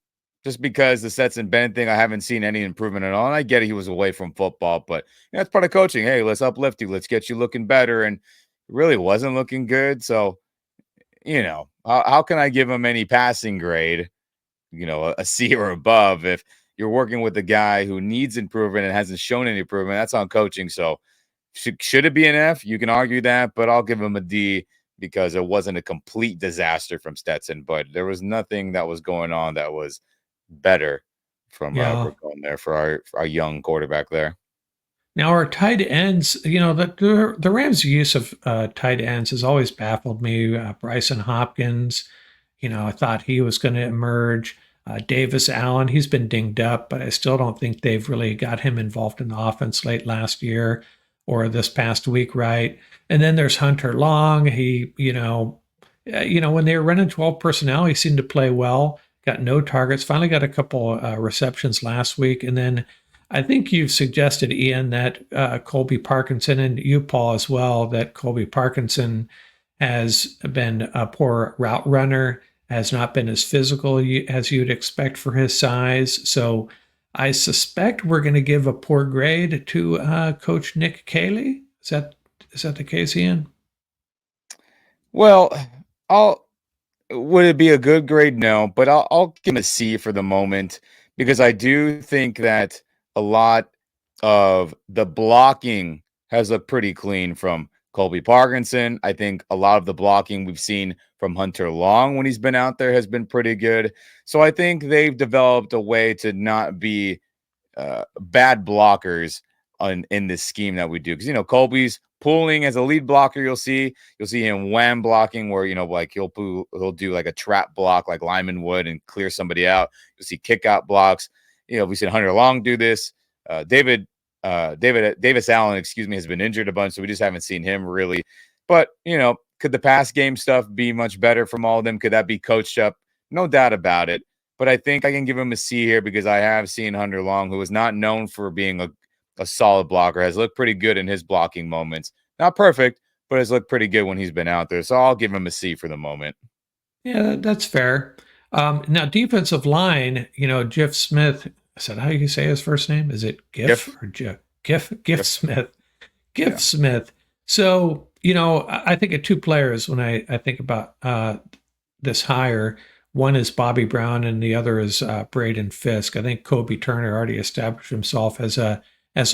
Speaker 2: just because the Stetson Bennett thing, I haven't seen any improvement at all. And I get it, he was away from football, but that's part of coaching. Hey, let's uplift you. Let's get you looking better. And it really wasn't looking good. So, how can I give him any passing grade, a C or above if you're working with a guy who needs improvement and hasn't shown any improvement? That's on coaching. So should it be an F? You can argue that, but I'll give him a D because it wasn't a complete disaster from Stetson, but there was nothing that was going on that was better from Ragone there for our young quarterback there.
Speaker 1: Now our tight ends, the Rams' use of tight ends has always baffled me. Bryson Hopkins, I thought he was going to emerge. Davis Allen, he's been dinged up, but I still don't think they've really got him involved in the offense late last year or this past week, right? And then there's Hunter Long. When they were running 12 personnel, he seemed to play well. Got no targets. Finally got a couple receptions last week, and then I think you've suggested, Ian, that Colby Parkinson, and you, Paul, as well, that Colby Parkinson has been a poor route runner, has not been as physical as you'd expect for his size. So I suspect we're going to give a poor grade to Coach Nick Cayley. Is that the case, Ian?
Speaker 2: Well, I'll would it be a good grade? No, but I'll give him a C for the moment because I do think that a lot of the blocking has looked pretty clean from Colby Parkinson. I think a lot of the blocking we've seen from Hunter Long when he's been out there has been pretty good. So I think they've developed a way to not be bad blockers in this scheme that we do. Because Colby's pulling as a lead blocker. You'll see him wham blocking where like he'll do like a trap block like Lyman would and clear somebody out. You'll see kick out blocks. We've seen Hunter Long do this. Davis Allen, excuse me, has been injured a bunch, so we just haven't seen him really. But could the pass game stuff be much better from all of them? Could that be coached up? No doubt about it. But I think I can give him a C here because I have seen Hunter Long, who is not known for being a solid blocker, has looked pretty good in his blocking moments. Not perfect, but has looked pretty good when he's been out there. So I'll give him a C for the moment.
Speaker 1: Yeah, that's fair. Now, defensive line, Jeff Smith. Is that how you say his first name? Is it Giff
Speaker 2: If
Speaker 1: or Jeff? Giff
Speaker 2: if
Speaker 1: Smith.
Speaker 2: yeah.
Speaker 1: Giff Smith. So, I think of two players when I think about this hire. One is Bobby Brown, and the other is Braden Fisk. I think Kobe Turner already established himself as a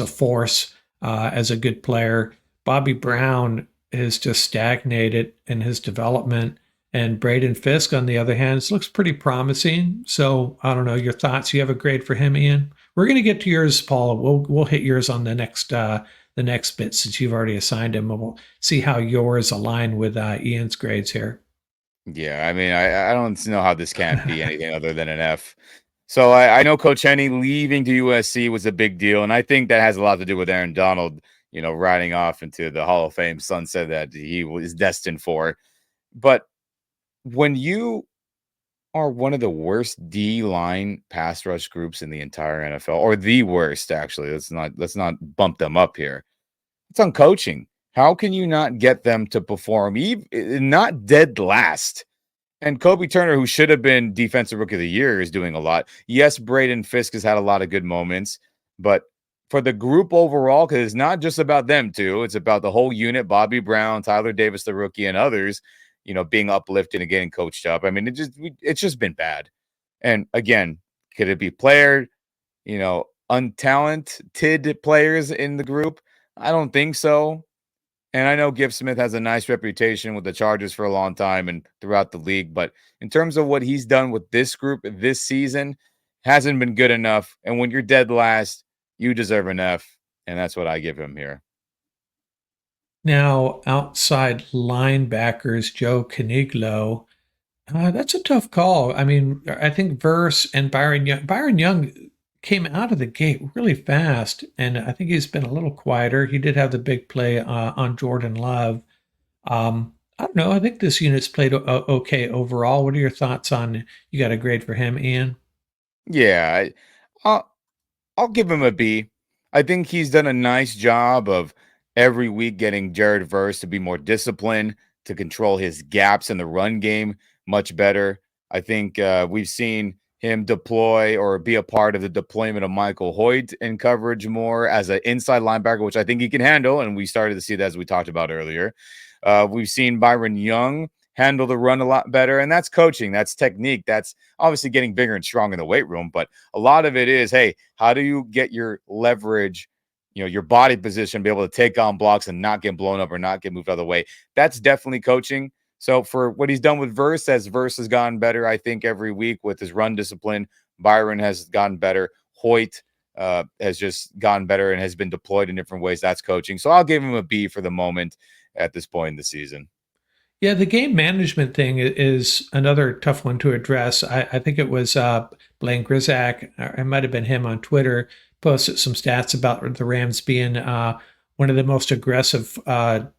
Speaker 1: force, as a good player. Bobby Brown has just stagnated in his development, and Braden Fisk, on the other hand, looks pretty promising. So I don't know your thoughts. You have a grade for him, Ian? We're going to get to yours, Paul. We'll hit yours on the next bit since you've already assigned him, and we'll see how yours align with Ian's grades here.
Speaker 2: Yeah, I mean, I don't know how this can't be anything other than an F. So I know Coach Henny leaving to USC was a big deal, and I think that has a lot to do with Aaron Donald, riding off into the Hall of Fame sunset that he was destined for. But when you are one of the worst D line pass rush groups in the entire NFL, or the worst, actually, let's not bump them up here. It's on coaching. How can you not get them to perform, even not dead last? And Kobe Turner, who should have been Defensive Rookie of the Year, is doing a lot. Yes, Braden Fisk has had a lot of good moments, but for the group overall, because it's not just about them two, it's about the whole unit, Bobby Brown, Tyler Davis, the rookie, and others, being uplifted and getting coached up. I mean, it's just been bad. And again, could it be untalented players in the group? I don't think so. And I know Gibbs Smith has a nice reputation with the Chargers for a long time and throughout the league, but in terms of what he's done with this group this season, hasn't been good enough. And when you're dead last, you deserve an F, and that's what I give him here.
Speaker 1: Now, outside linebackers, Joe Caniglo. That's a tough call. I mean, I think Verse and Byron Young. Byron Young came out of the gate really fast, and I think he's been a little quieter. He did have the big play on Jordan Love. I don't know. I think this unit's played okay overall. What are your thoughts on? You got a grade for him, Ian?
Speaker 2: Yeah, I'll, I'll give him a B. I think he's done a nice job of every week getting Jared Verse to be more disciplined, to control his gaps in the run game much better. I think we've seen him deploy or be a part of the deployment of Michael Hoyt in coverage more as an inside linebacker, which I think he can handle. And we started to see that as we talked about earlier. We've seen Byron Young handle the run a lot better. And that's coaching, that's technique, that's obviously getting bigger and strong in the weight room. But a lot of it is, hey, how do you get your leverage, your body position, be able to take on blocks and not get blown up or not get moved out of the way? That's definitely coaching. So for what he's done with Verse, as Verse has gotten better, I think every week with his run discipline, Byron has gotten better. Hoyt has just gotten better and has been deployed in different ways. That's coaching. So I'll give him a B for the moment at this point in the season.
Speaker 1: Yeah, the game management thing is another tough one to address. I think it was Blaine Grizak, or it might have been him on Twitter, posted some stats about the Rams being one of the most aggressive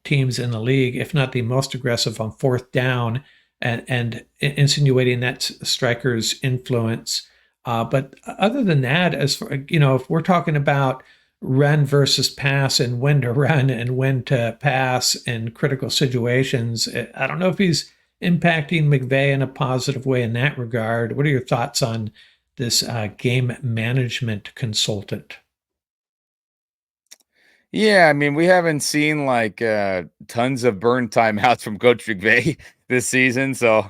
Speaker 1: teams in the league, if not the most aggressive on fourth down, and insinuating that's strikers' influence. But other than that, as far, if we're talking about run versus pass and when to run and when to pass in critical situations. I don't know if he's impacting McVay in a positive way in that regard. What are your thoughts on this game management consultant?
Speaker 2: Yeah, I mean, we haven't seen like tons of burn timeouts from Coach McVay this season, so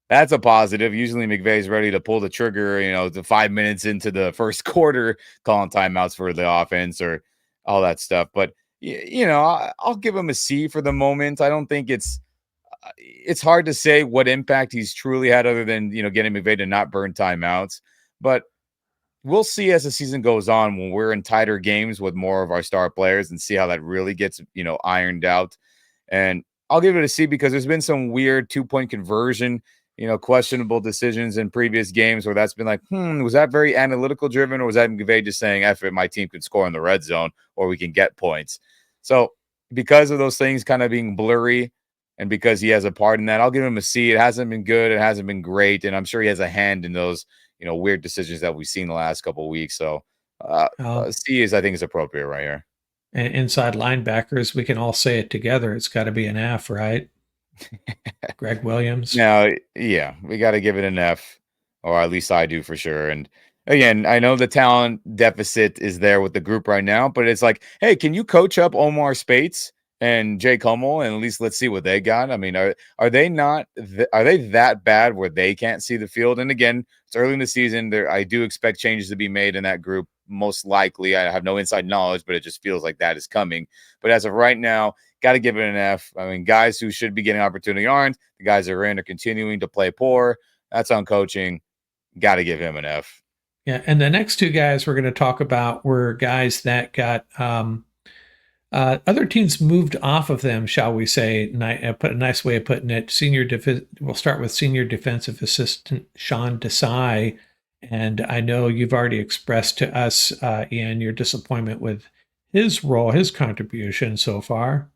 Speaker 2: that's a positive. Usually McVay's ready to pull the trigger, the 5 minutes into the first quarter, calling timeouts for the offense or all that stuff. But I'll give him a C for the moment. I don't think it's hard to say what impact he's truly had other than getting McVay to not burn timeouts. But we'll see as the season goes on when we're in tighter games with more of our star players and see how that really gets, ironed out. And I'll give it a C because there's been some weird 2-point conversion, questionable decisions in previous games where that's been like, was that very analytical driven or was that McVay just saying, F it, my team could score in the red zone or we can get points? So because of those things kind of being blurry and because he has a part in that, I'll give him a C. It hasn't been good. It hasn't been great. And I'm sure he has a hand in those weird decisions that we've seen the last couple of weeks. So C is, I think, is appropriate right here.
Speaker 1: And inside linebackers, we can all say it together. It's got to be an F, right? Greg Williams.
Speaker 2: Now, yeah, we got to give it an F, or at least I do for sure. And again, I know the talent deficit is there with the group right now, but it's like, hey, can you coach up Omar Spates and Jake Hummel, and at least let's see what they got? I mean, are they not? Are they that bad where they can't see the field? And again, it's early in the season. There, I do expect changes to be made in that group. Most likely, I have no inside knowledge, but it just feels like that is coming. But as of right now, got to give it an F. I mean, guys who should be getting opportunity aren't. The guys that are in are continuing to play poor. That's on coaching. Got to give him an F.
Speaker 1: Yeah, and the next two guys we're going to talk about were guys that got other teams moved off of them, shall we say? Put a nice way of putting it. We'll start with senior defensive assistant Sean Desai, and I know you've already expressed to us, Ian, your disappointment with his role, his contribution so far.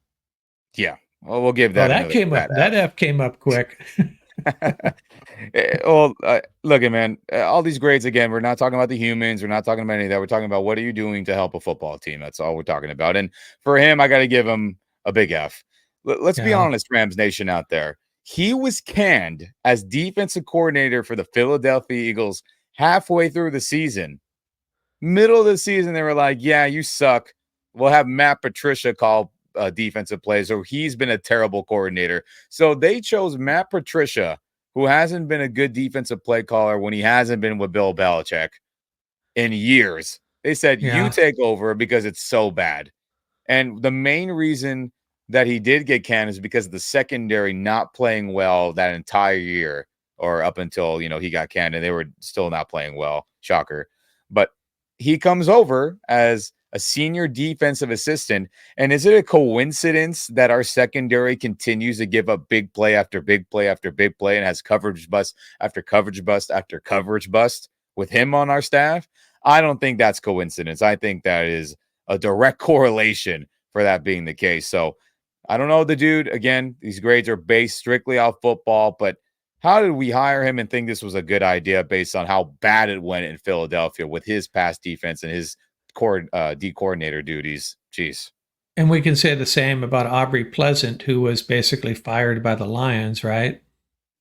Speaker 2: Yeah, well, we'll give
Speaker 1: Oh,
Speaker 2: that another fat
Speaker 1: that
Speaker 2: F.
Speaker 1: F came up quick.
Speaker 2: Well, look, man, all these grades again. We're not talking about the humans. We're not talking about any of that. We're talking about what are you doing to help a football team. That's all we're talking about. And for him, I got to give him a big F. Let's be
Speaker 1: Yeah,
Speaker 2: honest, Rams Nation out there. He was canned as defensive coordinator for the Philadelphia Eagles halfway through the season. Middle of the season, they were like, "Yeah, you suck. We'll have Matt Patricia call defensive plays, or he's been a terrible coordinator." So they chose Matt Patricia, who hasn't been a good defensive play caller when he hasn't been with Bill Belichick in years. They said, "You
Speaker 1: yeah,
Speaker 2: take over because it's so bad." And the main reason that he did get canned is because of the secondary not playing well that entire year, or up until he got canned, and they were still not playing well. Shocker. But he comes over as a senior defensive assistant. And is it a coincidence that our secondary continues to give up big play after big play after big play and has coverage bust after coverage bust after coverage bust with him on our staff? I don't think that's coincidence. I think that is a direct correlation for that being the case. So I don't know the dude. Again, these grades are based strictly off football, but how did we hire him and think this was a good idea based on how bad it went in Philadelphia with his pass defense and his D coordinator duties? Jeez.
Speaker 1: and we can say the same about Aubrey Pleasant, who was basically fired by the Lions, right?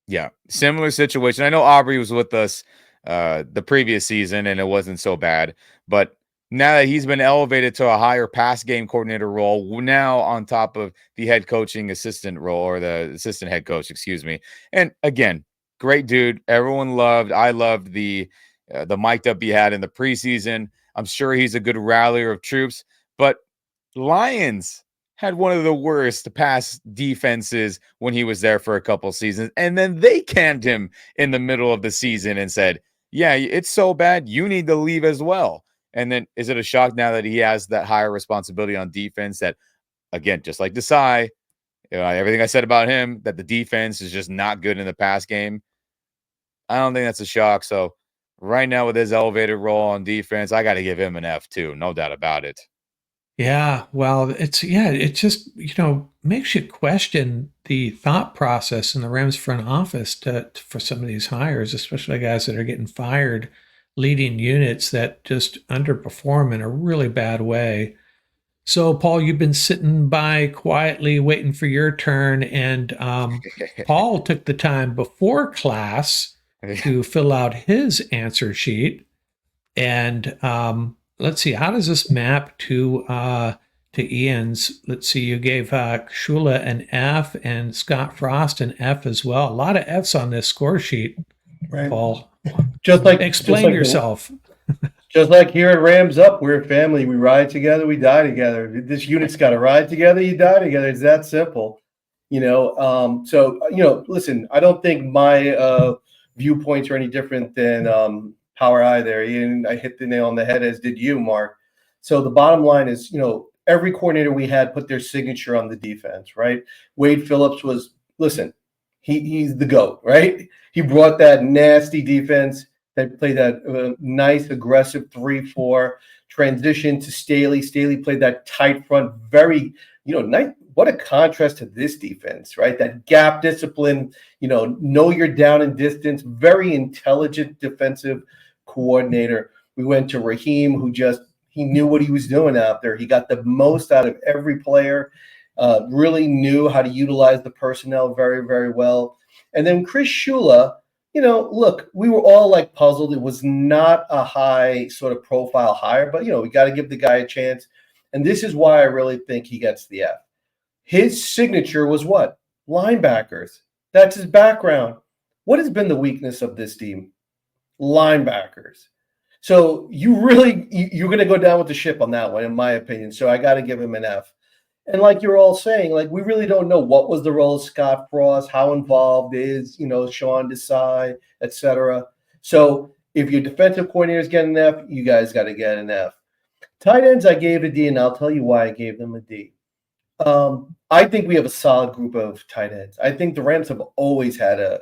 Speaker 2: Yeah, similar situation. I know Aubrey was with us the previous season and it wasn't so bad, but now that he's been elevated to a higher pass game coordinator role, now on top of the head coaching assistant role or the assistant head coach, excuse me. And again, great dude. Everyone loved. I loved the mic'd up he had in the preseason. I'm sure he's a good rallier of troops, but Lions had one of the worst pass defenses when he was there for a couple seasons. And then they canned him in the middle of the season and said, "Yeah, it's so bad. You need to leave as well." And then is it a shock now that he has that higher responsibility on defense that, again, just like Desai, Everything I said about him, that the defense is just not good in the pass game, I don't think that's a shock. So right now with his elevated role on defense, I got to give him an F too. No doubt about it.
Speaker 1: Yeah, well, it just, makes you question the thought process in the Rams front office for some of these hires, especially guys that are getting fired, leading units that just underperform in a really bad way. So, Paul, you've been sitting by quietly waiting for your turn, and Paul took the time before class to fill out his answer sheet. And let's see, how does this map to Ian's? Let's see, you gave Shula an F and Scott Frost an F as well. A lot of Fs on this score sheet,
Speaker 3: Right.
Speaker 1: Paul.
Speaker 3: just
Speaker 1: Explain
Speaker 3: like
Speaker 1: yourself.
Speaker 3: Just like here at Rams Up, we're a family. We ride together, we die together. This unit's got to ride together, you die together. It's that simple, listen, I don't think my viewpoints are any different than Power Eye there. And I hit the nail on the head, as did you, Mark. So the bottom line is, every coordinator we had put their signature on the defense, right? Wade Phillips he's the GOAT, right? He brought that nasty defense that played that nice, aggressive 3-4 transition to Staley. Staley played that tight front, very, nice. What a contrast to this defense, right? That gap discipline, know you're down in distance, very intelligent defensive coordinator. We went to Raheem, who he knew what he was doing out there. He got the most out of every player, really knew how to utilize the personnel very, very well. And then Chris Shula, look, we were all like puzzled. It was not a high sort of profile hire, but, we got to give the guy a chance. And this is why I really think he gets the F. His signature was what? Linebackers. That's his background. What has been the weakness of this team? Linebackers. So you're going to go down with the ship on that one, in my opinion. So I got to give him an F. And like you're all saying, like, we really don't know what was the role of Scott Frost, how involved is, Sean Desai, et cetera. So if your defensive coordinator is getting an F, you guys got to get an F. Tight ends, I gave a D, and I'll tell you why I gave them a D. I think we have a solid group of tight ends. I think the Rams have always had a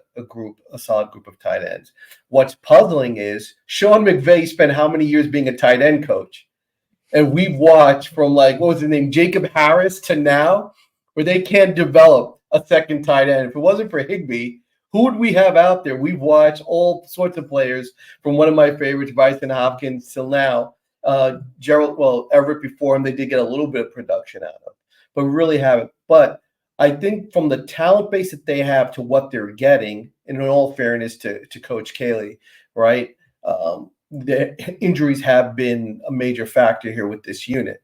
Speaker 3: solid group of tight ends. What's puzzling is Sean McVay spent how many years being a tight end coach? And we've watched from what was his name, Jacob Harris, to now, where they can't develop a second tight end. If it wasn't for Higbee, who would we have out there? We've watched all sorts of players, from one of my favorites, Bryson Hopkins, till now. Everett before him, they did get a little bit of production out of, but really haven't. But I think from the talent base that they have to what they're getting, and in all fairness to Coach Cayley, right? The injuries have been a major factor here with this unit,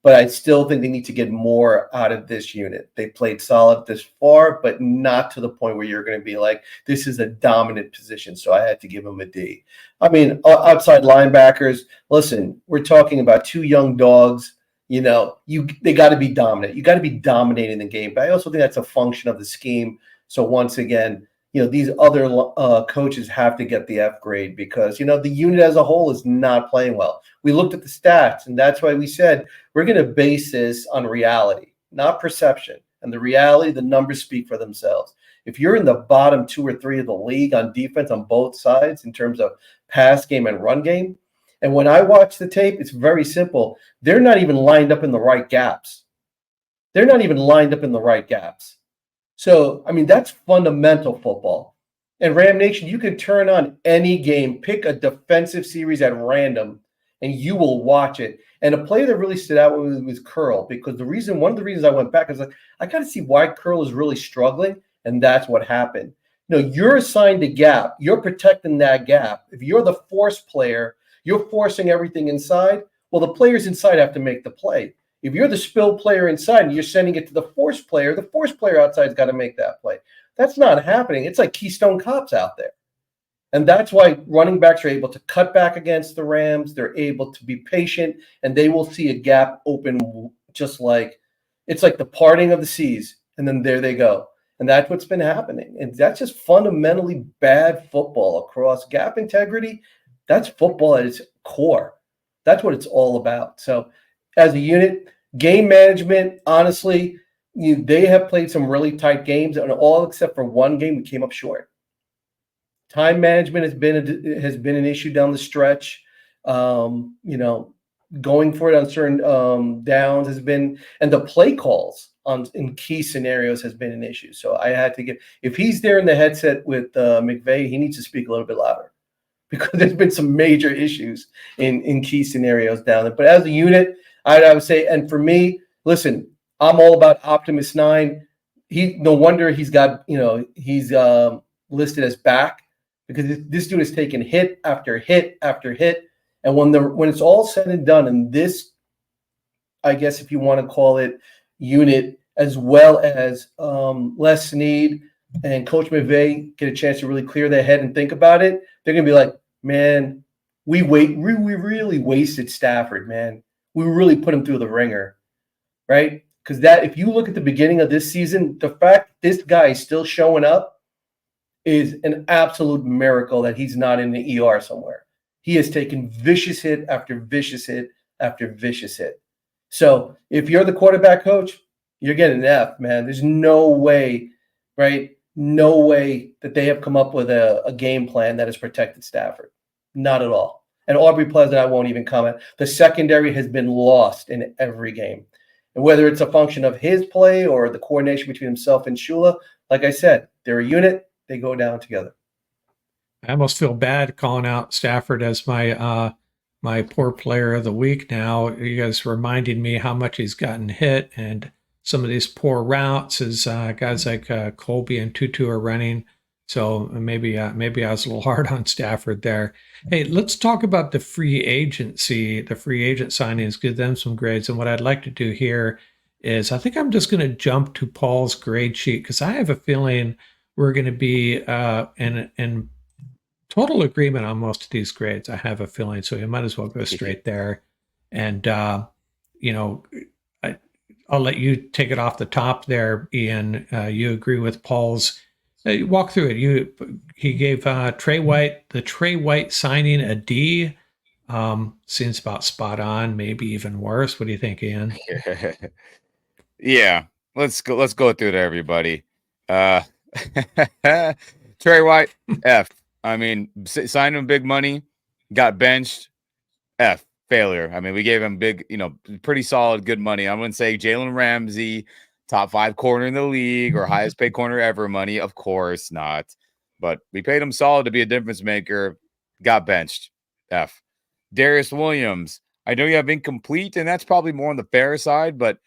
Speaker 3: but I still think they need to get more out of this unit. They played solid this far, but not to the point where you're going to be like, this is a dominant position. So I had to give them a D. I mean, outside linebackers, listen, we're talking about two young dogs. They got to be dominant. You got to be dominating the game. But I also think that's a function of the scheme. So once again, these other coaches have to get the F grade because, the unit as a whole is not playing well. We looked at the stats, and that's why we said we're going to base this on reality, not perception. And the reality, the numbers speak for themselves. If you're in the bottom 2 or 3 of the league on defense on both sides in terms of pass game and run game, and when I watch the tape, it's very simple. They're not even lined up in the right gaps. So, that's fundamental football. And Ram Nation, you can turn on any game, pick a defensive series at random, and you will watch it. And a play that really stood out was Curl, because one of the reasons I went back is I got to see why Curl is really struggling, and that's what happened. You're assigned a gap. You're protecting that gap. If you're the force player, you're forcing everything inside. Well, the players inside have to make the play. If you're the spill player inside and you're sending it to the force player outside's got to make that play. That's not happening. It's like Keystone Cops out there. And that's why running backs are able to cut back against the Rams. They're able to be patient, and they will see a gap open just like it's like the parting of the seas. And then there they go. And that's what's been happening. And that's just fundamentally bad football across gap integrity. That's football at its core. That's what it's all about. So as a unit, game management, honestly, they have played some really tight games, and all except for one game, we came up short. Time management has been an issue down the stretch. Going for it on certain downs has been, and the play calls in key scenarios has been an issue. So I had to if he's there in the headset with McVay, he needs to speak a little bit louder because there's been some major issues in key scenarios down there. But as a unit, I would say, and for me, listen, I'm all about Optimus 9. No wonder he's got, he's listed as back, because this dude has taken hit after hit after hit. And when it's all said and done, and this, I guess if you want to call it, unit, as well as Les Snead and Coach McVay get a chance to really clear their head and think about it, they're going to be like, man, we really wasted Stafford, man. We really put him through the ringer, right? Because if you look at the beginning of this season, the fact this guy is still showing up is an absolute miracle that he's not in the ER somewhere. He has taken vicious hit after vicious hit after vicious hit. So if you're the quarterback coach, you're getting an F, man. There's no way, right? No way that they have come up with a game plan that has protected Stafford. Not at all. And Aubrey Pleasant, I won't even comment. The secondary has been lost in every game. And whether it's a function of his play or the coordination between himself and Shula, like I said, they're a unit. They go down together.
Speaker 1: I almost feel bad calling out Stafford as my poor player of the week now. You guys reminding me how much he's gotten hit, and some of these poor routes as guys like Colby and Tutu are running. So maybe I was a little hard on Stafford there. Hey, let's talk about the free agency, the free agent signings, give them some grades. And what I'd like to do here is I think I'm just going to jump to Paul's grade sheet because I have a feeling we're going to be in total agreement on most of these grades. I have a feeling, so you might as well go straight there. And I'll let you take it off the top there, Ian. You agree with Paul's? Walk through it. He gave the Trey White signing a D. Seems about spot on, maybe even worse. What do you think, Ian?
Speaker 2: Yeah, let's go through it, everybody. Trey White, F. I mean, signed him big money, got benched, F. Failure. I mean, we gave him big, pretty solid, good money. I wouldn't say Jalen Ramsey, top 5 corner in the league or highest paid corner ever money. Of course not. But we paid him solid to be a difference maker, got benched, F. Darius Williams, I know you have incomplete, and that's probably more on the fair side, but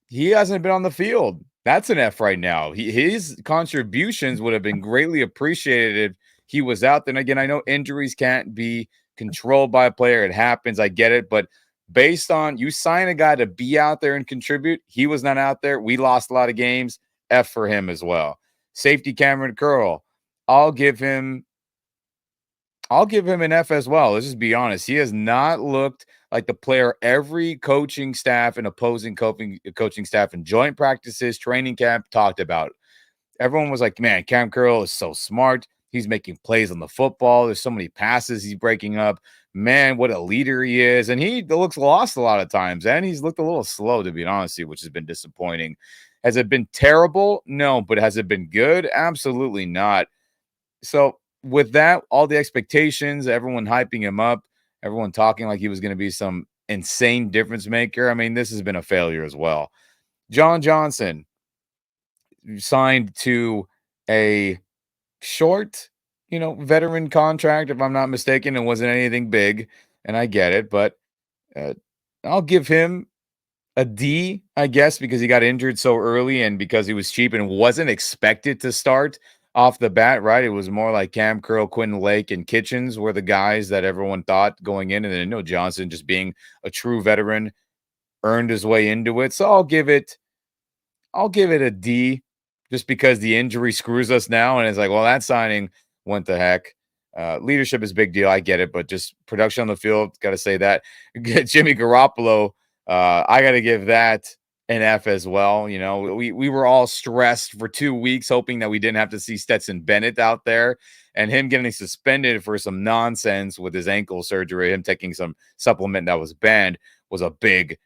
Speaker 2: he hasn't been on the field. That's an F right now. His contributions would have been greatly appreciated if he was out there. And again, I know injuries can't be controlled by a player. It happens. I get it. But based on you sign a guy to be out there and contribute, he was not out there. We lost a lot of games. F for him as well. Safety Cameron Curl, I'll give him an F as well. Let's just be honest. He has not looked like the player every coaching staff and opposing coaching staff and joint practices, training camp talked about. Everyone was like, man, Cam Curl is so smart. He's making plays on the football. There's so many passes he's breaking up. Man, what a leader he is. And he looks lost a lot of times. And he's looked a little slow, to be honest, which has been disappointing. Has it been terrible? No. But has it been good? Absolutely not. So with that, all the expectations, everyone hyping him up, everyone talking like he was going to be some insane difference maker. I mean, this has been a failure as well. John Johnson signed to a short, veteran contract, if I'm not mistaken. It wasn't anything big, and I get it, but I'll give him a D, I guess, because he got injured so early and because he was cheap and wasn't expected to start off the bat, right? It was more like Cam Curl, Quentin Lake, and Kitchens were the guys that everyone thought going in, and then Johnson, just being a true veteran, earned his way into it. So I'll give it a D, just because the injury screws us now, and it's like, well, that signing went to heck. Leadership is a big deal, I get it, but just production on the field, got to say that. Jimmy Garoppolo, I got to give that an F as well. We were all stressed for 2 weeks, hoping that we didn't have to see Stetson Bennett out there, and him getting suspended for some nonsense with his ankle surgery, him taking some supplement that was banned, was a big,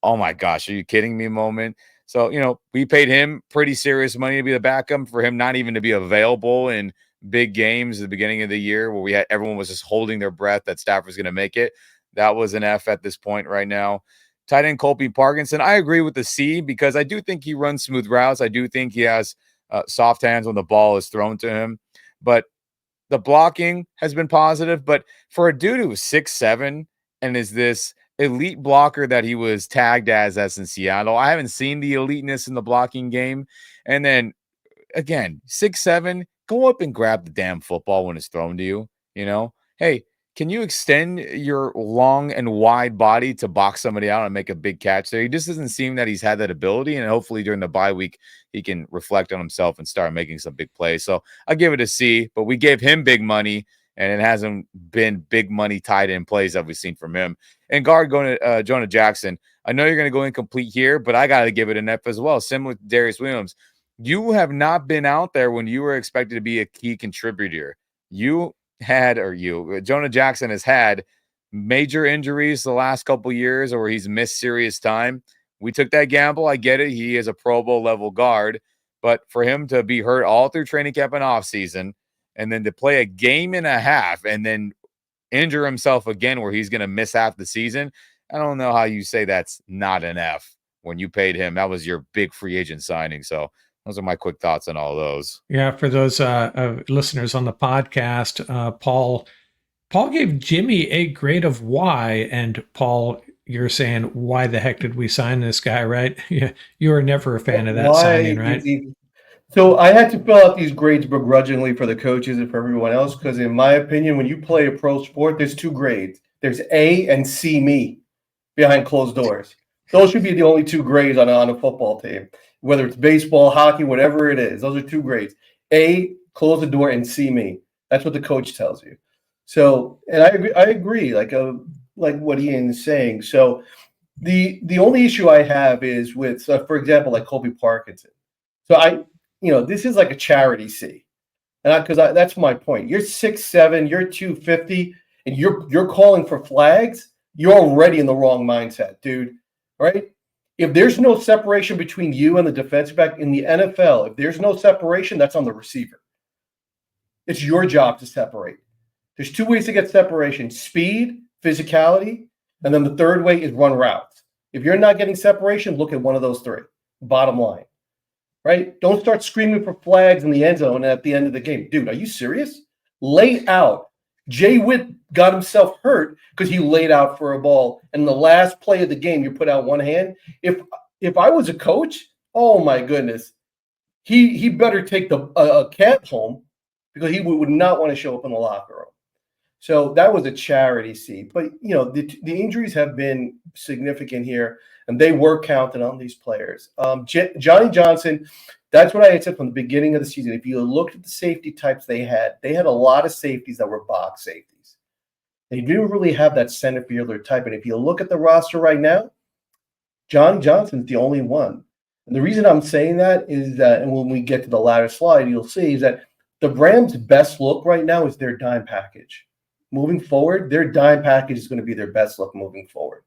Speaker 2: oh my gosh, are you kidding me moment. So, we paid him pretty serious money to be the backup, for him not even to be available in big games at the beginning of the year where everyone was just holding their breath that Stafford's going to make it. That was an F at this point right now. Tight end Colby Parkinson, I agree with the C because I do think he runs smooth routes. I do think he has soft hands when the ball is thrown to him. But the blocking has been positive. But for a dude who was 6'7" and is this elite blocker that he was tagged as in Seattle, I haven't seen the eliteness in the blocking game. And then again, 6'7", go up and grab the damn football when it's thrown to you. Hey, can you extend your long and wide body to box somebody out and make a big catch there? He just doesn't seem that he's had that ability. And hopefully during the bye week, he can reflect on himself and start making some big plays. So I give it a C, but we gave him big money, and it hasn't been big money tied in plays that we've seen from him. And guard going to Jonah Jackson. I know you're going to go incomplete here, but I got to give it an F as well. Similar to Darius Williams. You have not been out there when you were expected to be a key contributor. Jonah Jackson has had major injuries the last couple years, or he's missed serious time. We took that gamble. I get it. He is a Pro Bowl level guard, but for him to be hurt all through training camp and off season, and then to play a game and a half and then injure himself again where he's going to miss half the season, I don't know how you say that's not an F when you paid him. That was your big free agent signing. So those are my quick thoughts on all those.
Speaker 1: Yeah, for those listeners on the podcast, Paul gave Jimmy a grade of Y, and Paul, you're saying, why the heck did we sign this guy, right? Yeah, you were never a fan of that signing, right?
Speaker 3: So I had to fill out these grades begrudgingly for the coaches and for everyone else because, in my opinion, when you play a pro sport, there's two grades. There's A and C me behind closed doors. Those should be the only two grades on a football team, whether it's baseball, hockey, whatever it is. Those are two grades. A, close the door, and C me. That's what the coach tells you. So, and I agree, like what Ian is saying. So the only issue I have is with, for example, like Colby Parkinson. So this is like a charity C. And because that's my point. You're 6'7", you're 250, and you're calling for flags. You're already in the wrong mindset, dude. Right? If there's no separation between you and the defensive back in the NFL, if there's no separation, that's on the receiver. It's your job to separate. There's two ways to get separation: speed, physicality, and then the third way is run routes. If you're not getting separation, look at one of those three. Bottom line. Right? Don't start screaming for flags in the end zone at the end of the game. Dude, are you serious? Lay out. Jay Witt got himself hurt because he laid out for a ball. And the last play of the game, you put out one hand. If I was a coach, oh my goodness, he better take a camp home because he would not want to show up in the locker room. So that was a charity C. But, the injuries have been significant here, and they were counted on these players. Johnny Johnson, that's what I had said from the beginning of the season. If you looked at the safety types they had a lot of safeties that were box safeties. They didn't really have that center fielder type. And if you look at the roster right now, Johnny Johnson's the only one. And the reason I'm saying that is that, and when we get to the latter slide, you'll see is that the Rams' best look right now is their dime package. Moving forward, their dime package is going to be their best look moving forward.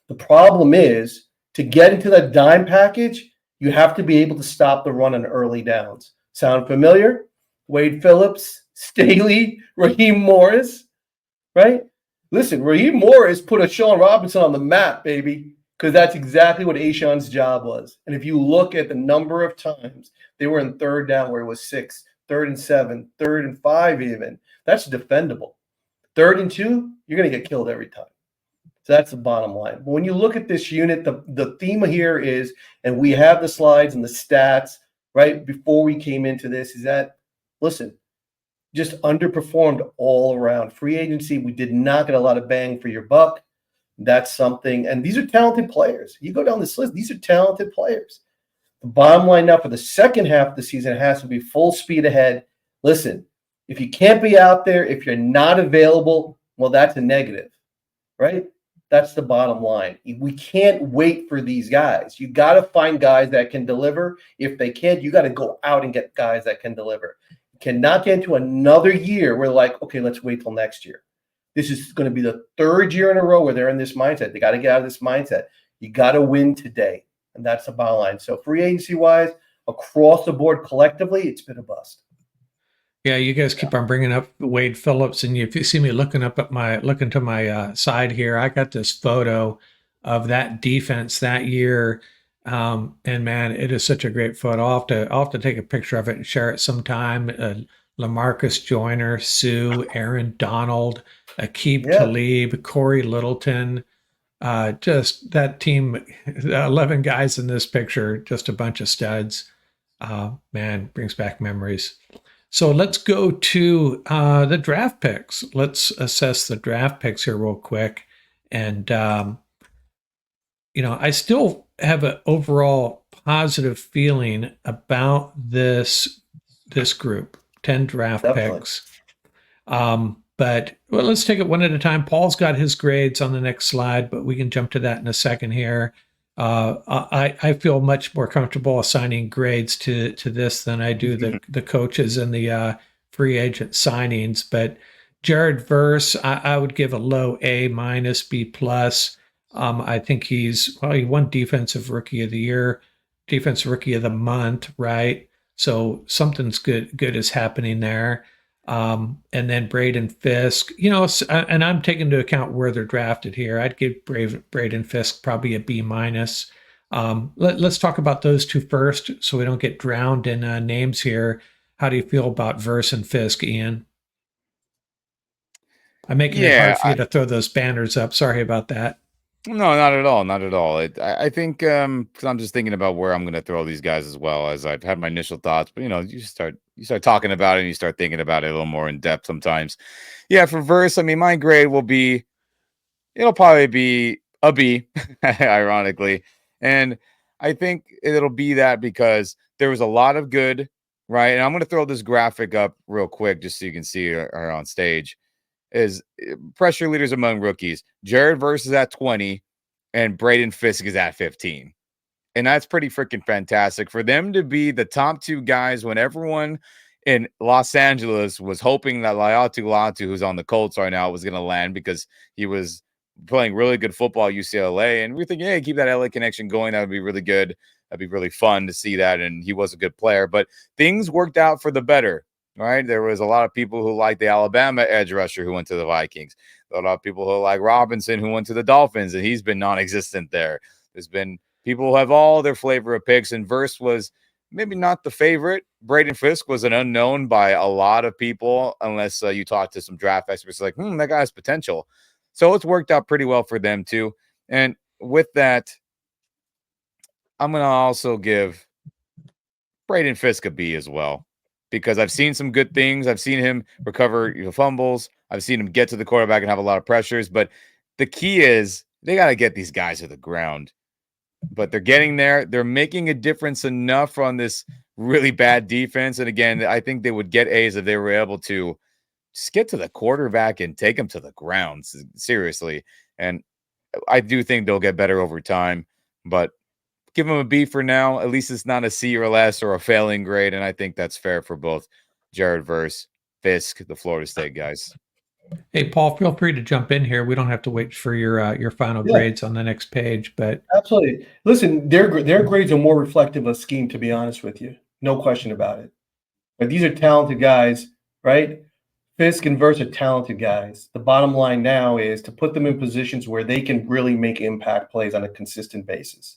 Speaker 3: The problem is, to get into that dime package, you have to be able to stop the run on early downs. Sound familiar? Wade Phillips, Staley, Raheem Morris, right? Listen, Raheem Morris put a Sean Robinson on the map, baby, because that's exactly what Ashawn's job was. And if you look at the number of times they were in third down where it was 6, 3rd and 7, 3rd and 5 even, that's defendable. 3rd and 2, you're going to get killed every time. So that's the bottom line. But when you look at this unit, the theme here is, and we have the slides and the stats right before we came into this, is that, listen, just underperformed all around. Free agency, we did not get a lot of bang for your buck. That's something. And these are talented players. You go down this list, these are talented players. The bottom line now for the second half of the season has to be full speed ahead. Listen, if you can't be out there, if you're not available, well, that's a negative, right? That's the bottom line. We can't wait for these guys. You got to find guys that can deliver. If they can't, you got to go out and get guys that can deliver. You cannot get into another year where okay, let's wait till next year. This is going to be the 3rd year in a row where they're in this mindset. They got to get out of this mindset. You got to win today. And that's the bottom line. So free agency wise, across the board collectively, it's been a bust.
Speaker 1: Yeah, you guys keep on bringing up Wade Phillips, and if you see me looking to my side here, I got this photo of that defense that year, and man, it is such a great photo. I'll have to take a picture of it and share it sometime. Lamarcus Joyner, Sue, Aaron Donald, Aqib Talib, Corey Littleton, just that team, 11 guys in this picture, just a bunch of studs. Man, brings back memories. So let's go to the draft picks. Let's assess the draft picks here real quick. And, I still have an overall positive feeling about this group, 10 draft picks. But let's take it one at a time. Paul's got his grades on the next slide, but we can jump to that in a second here. I feel much more comfortable assigning grades to this than I do the coaches and the free agent signings. But Jared Verse, I would give a low A minus, B plus. I think he won Defensive Rookie of the Year, Defensive Rookie of the Month, right? So something's good is happening there. And then Braden Fisk, and I'm taking into account where they're drafted here. I'd give Braden Fisk probably a B minus. Let's talk about those two first, so we don't get drowned in names here. How do you feel about Verse and Fisk, Ian? I'm making it hard for you to throw those banners up. Sorry about that.
Speaker 2: No, not at all. Not at all. I think because I'm just thinking about where I'm going to throw these guys as well, as I've had my initial thoughts. But you start talking about it and you start thinking about it a little more in depth sometimes. Yeah, for Verse, I mean, my grade will be, it'll probably be a B, ironically. And I think it'll be that because there was a lot of good, right? And I'm going to throw this graphic up real quick just so you can see her on stage. Is pressure leaders among rookies. Jared Verse is at 20 and Braden Fisk is at 15. And that's pretty freaking fantastic for them to be the top two guys when everyone in Los Angeles was hoping that Laiatu Latu, who's on the Colts right now, was going to land because he was playing really good football at UCLA. And we're thinking, hey, keep that LA connection going. That would be really good. That'd be really fun to see that. And he was a good player. But things worked out for the better. Right. There was a lot of people who liked the Alabama edge rusher who went to the Vikings. A lot of people who like Robinson who went to the Dolphins, and he's been non-existent there. There's been people who have all their flavor of picks, and Verse was maybe not the favorite. Braden Fisk was an unknown by a lot of people, unless you talk to some draft experts like, that guy has potential. So it's worked out pretty well for them too. And with that, I'm going to also give Braden Fisk a B as well, because I've seen some good things. I've seen him recover fumbles. I've seen him get to the quarterback and have a lot of pressures. But the key is they got to get these guys to the ground. But they're getting there. They're making a difference enough on this really bad defense. And again, I think they would get A's if they were able to just get to the quarterback and take him to the ground, seriously. And I do think they'll get better over time. But give them a B for now. At least it's not a C or less or a failing grade, and I think that's fair for both Jared Verse, Fisk, the Florida State guys.
Speaker 1: Hey, Paul, feel free to jump in here. We don't have to wait for your final grades on the next page, but
Speaker 3: absolutely. Listen, their grades are more reflective of scheme, to be honest with you. No question about it. But these are talented guys, right? Fisk and Verse are talented guys. The bottom line now is to put them in positions where they can really make impact plays on a consistent basis.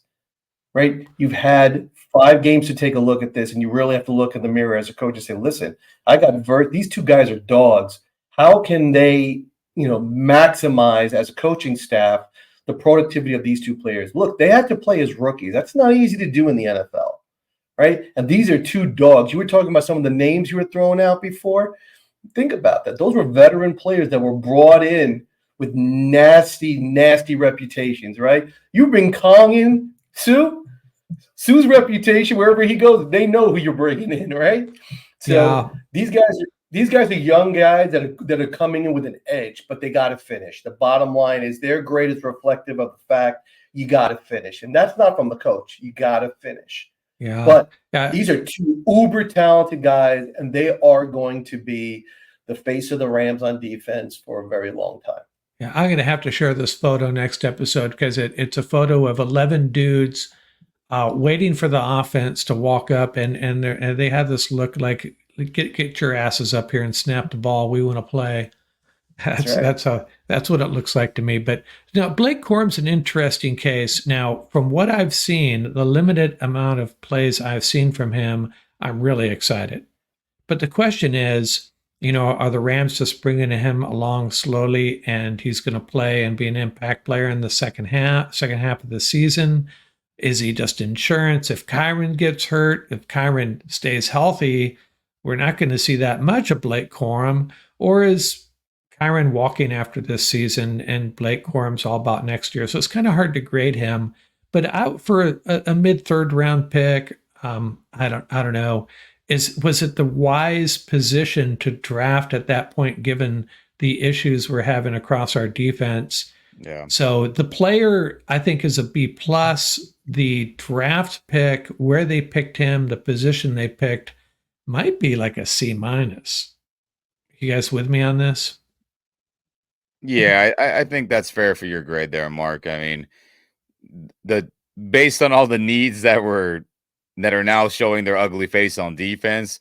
Speaker 3: Right? You've had 5 games to take a look at this, and you really have to look in the mirror as a coach and say, listen, I got these two guys are dogs. How can they, maximize as a coaching staff the productivity of these two players? Look, they had to play as rookies. That's not easy to do in the NFL, right? And these are two dogs. You were talking about some of the names you were throwing out before. Think about that. Those were veteran players that were brought in with nasty, nasty reputations, right? You bring Kong in, Sue's reputation, wherever he goes, they know who you're bringing in, right? So these guys are young guys that are coming in with an edge, but they got to finish. The bottom line is their grade is reflective of the fact you got to finish, and that's not from the coach. You got to finish.
Speaker 1: Yeah.
Speaker 3: But these are two uber talented guys, and they are going to be the face of the Rams on defense for a very long time.
Speaker 1: Yeah, I'm going to have to share this photo next episode because it's a photo of 11 dudes waiting for the offense to walk up, and they have this look like, get your asses up here and snap the ball. We want to play.
Speaker 3: That's right.
Speaker 1: That's what it looks like to me. But now Blake Corum's an interesting case. Now, from what I've seen, the limited amount of plays I've seen from him, I'm really excited. But the question is, are the Rams just bringing him along slowly, and he's going to play and be an impact player in the second half of the season? Is he just insurance? If Kyron gets hurt, if Kyron stays healthy, we're not going to see that much of Blake Corum. Or is Kyron walking after this season and Blake Corum's all about next year? So it's kind of hard to grade him. But out for a mid third round pick, I don't know. Was it the wise position to draft at that point, given the issues we're having across our defense?
Speaker 2: Yeah.
Speaker 1: So the player, I think, is a B plus. The draft pick, where they picked him, the position they picked, might be like a C minus. You guys with me on this?
Speaker 2: Yeah, I think that's fair for your grade there, Mark. I mean, the based on all the needs that are now showing their ugly face on defense,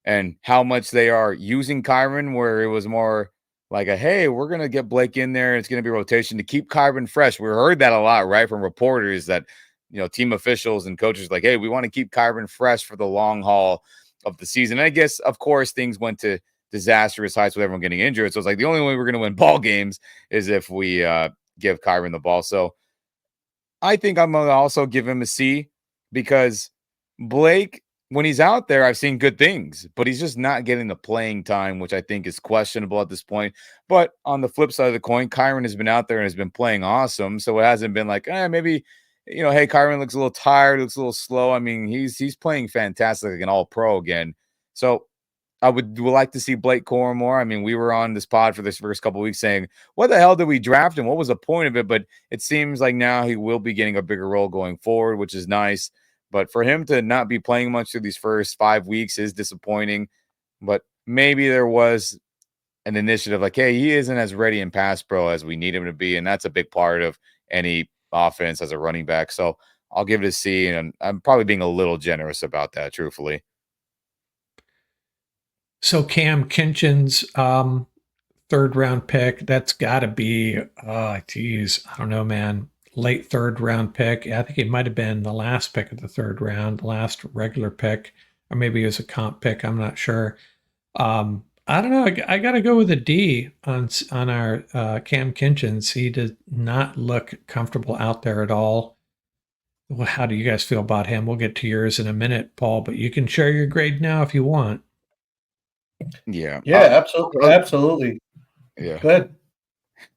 Speaker 2: and how much they are using Kyron, where it was more like hey, we're gonna get Blake in there, and it's gonna be rotation to keep Kyron fresh. We heard that a lot, right, from reporters that team officials and coaches like, hey, we want to keep Kyron fresh for the long haul of the season. And I guess, of course, things went to disastrous heights with everyone getting injured. So it's like the only way we're going to win ball games is if we give Kyron the ball. So I think I'm going to also give him a C, because Blake, when he's out there, I've seen good things, but he's just not getting the playing time, which I think is questionable at this point. But on the flip side of the coin, Kyron has been out there and has been playing awesome. So it hasn't been like, maybe, hey, Kyron looks a little tired, looks a little slow. I mean, he's playing fantastic, like an all-pro again. So I would like to see Blake Corum more. I mean, we were on this pod for this first couple of weeks saying, what the hell did we draft him? What was the point of it? But it seems like now he will be getting a bigger role going forward, which is nice. But for him to not be playing much through these first 5 weeks is disappointing. But maybe there was an initiative like, hey, he isn't as ready in pass pro as we need him to be. And that's a big part of any offense as a running back. So I'll give it a C. And I'm probably being a little generous about that, truthfully.
Speaker 1: So Cam Kinchin's third round pick, that's got to be, geez, I don't know, man. Late third round pick. I think it might have been the last pick of the third round, the last regular pick, or maybe it was a comp pick. I'm not sure. I don't know. I got to go with a D on our Cam Kinchins. He did not look comfortable out there at all. Well, how do you guys feel about him? We'll get to yours in a minute, Paul, but you can share your grade now if you want.
Speaker 2: Yeah.
Speaker 3: Yeah, absolutely. Absolutely.
Speaker 2: Yeah.
Speaker 3: Good.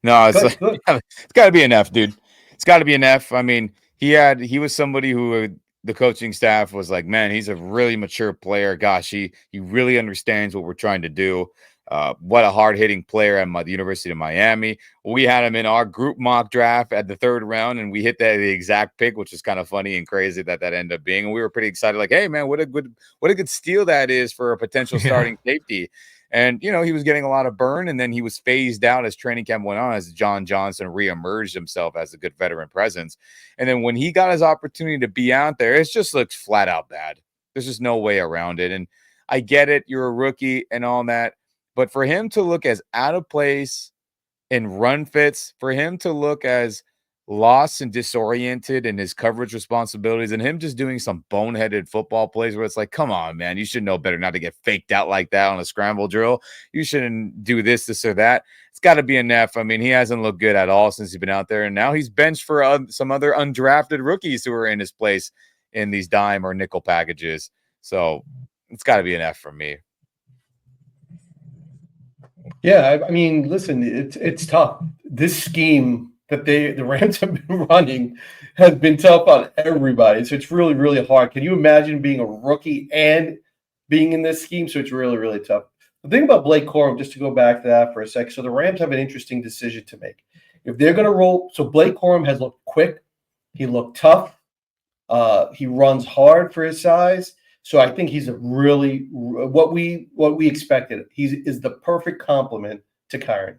Speaker 2: No, it's
Speaker 3: Good.
Speaker 2: it's got to be an F, dude. It's got to be an F. I mean, he was somebody who the coaching staff was like, man, he's a really mature player. Gosh, he really understands what we're trying to do. What a hard-hitting player at the University of Miami. We had him in our group mock draft at the third round, and we hit that the exact pick, which is kind of funny and crazy that ended up being. And we were pretty excited, like, hey, man, what a good steal that is for a potential starting safety. And, he was getting a lot of burn, and then he was phased out as training camp went on, as John Johnson reemerged himself as a good veteran presence. And then when he got his opportunity to be out there, it just looks flat out bad. There's just no way around it. And I get it. You're a rookie and all that. But for him to look as out of place in run fits, for him to look as lost and disoriented in his coverage responsibilities, and him just doing some boneheaded football plays where it's like, come on, man, you should know better not to get faked out like that on a scramble drill. You shouldn't do this or that. It's got to be an F. I mean, he hasn't looked good at all since he's been out there, and now he's benched for some other undrafted rookies who are in his place in these dime or nickel packages. So it's got to be an F for me.
Speaker 3: Yeah, I mean, listen, it's tough. This scheme that the Rams have been running has been tough on everybody. So it's really, really hard. Can you imagine being a rookie and being in this scheme? So it's really, really tough. The thing about Blake Corum, just to go back to that for a sec, so the Rams have an interesting decision to make. If they're going to roll, so Blake Corum has looked quick. He looked tough. He runs hard for his size. So I think he's a really what we expected. He is the perfect complement to Kyron.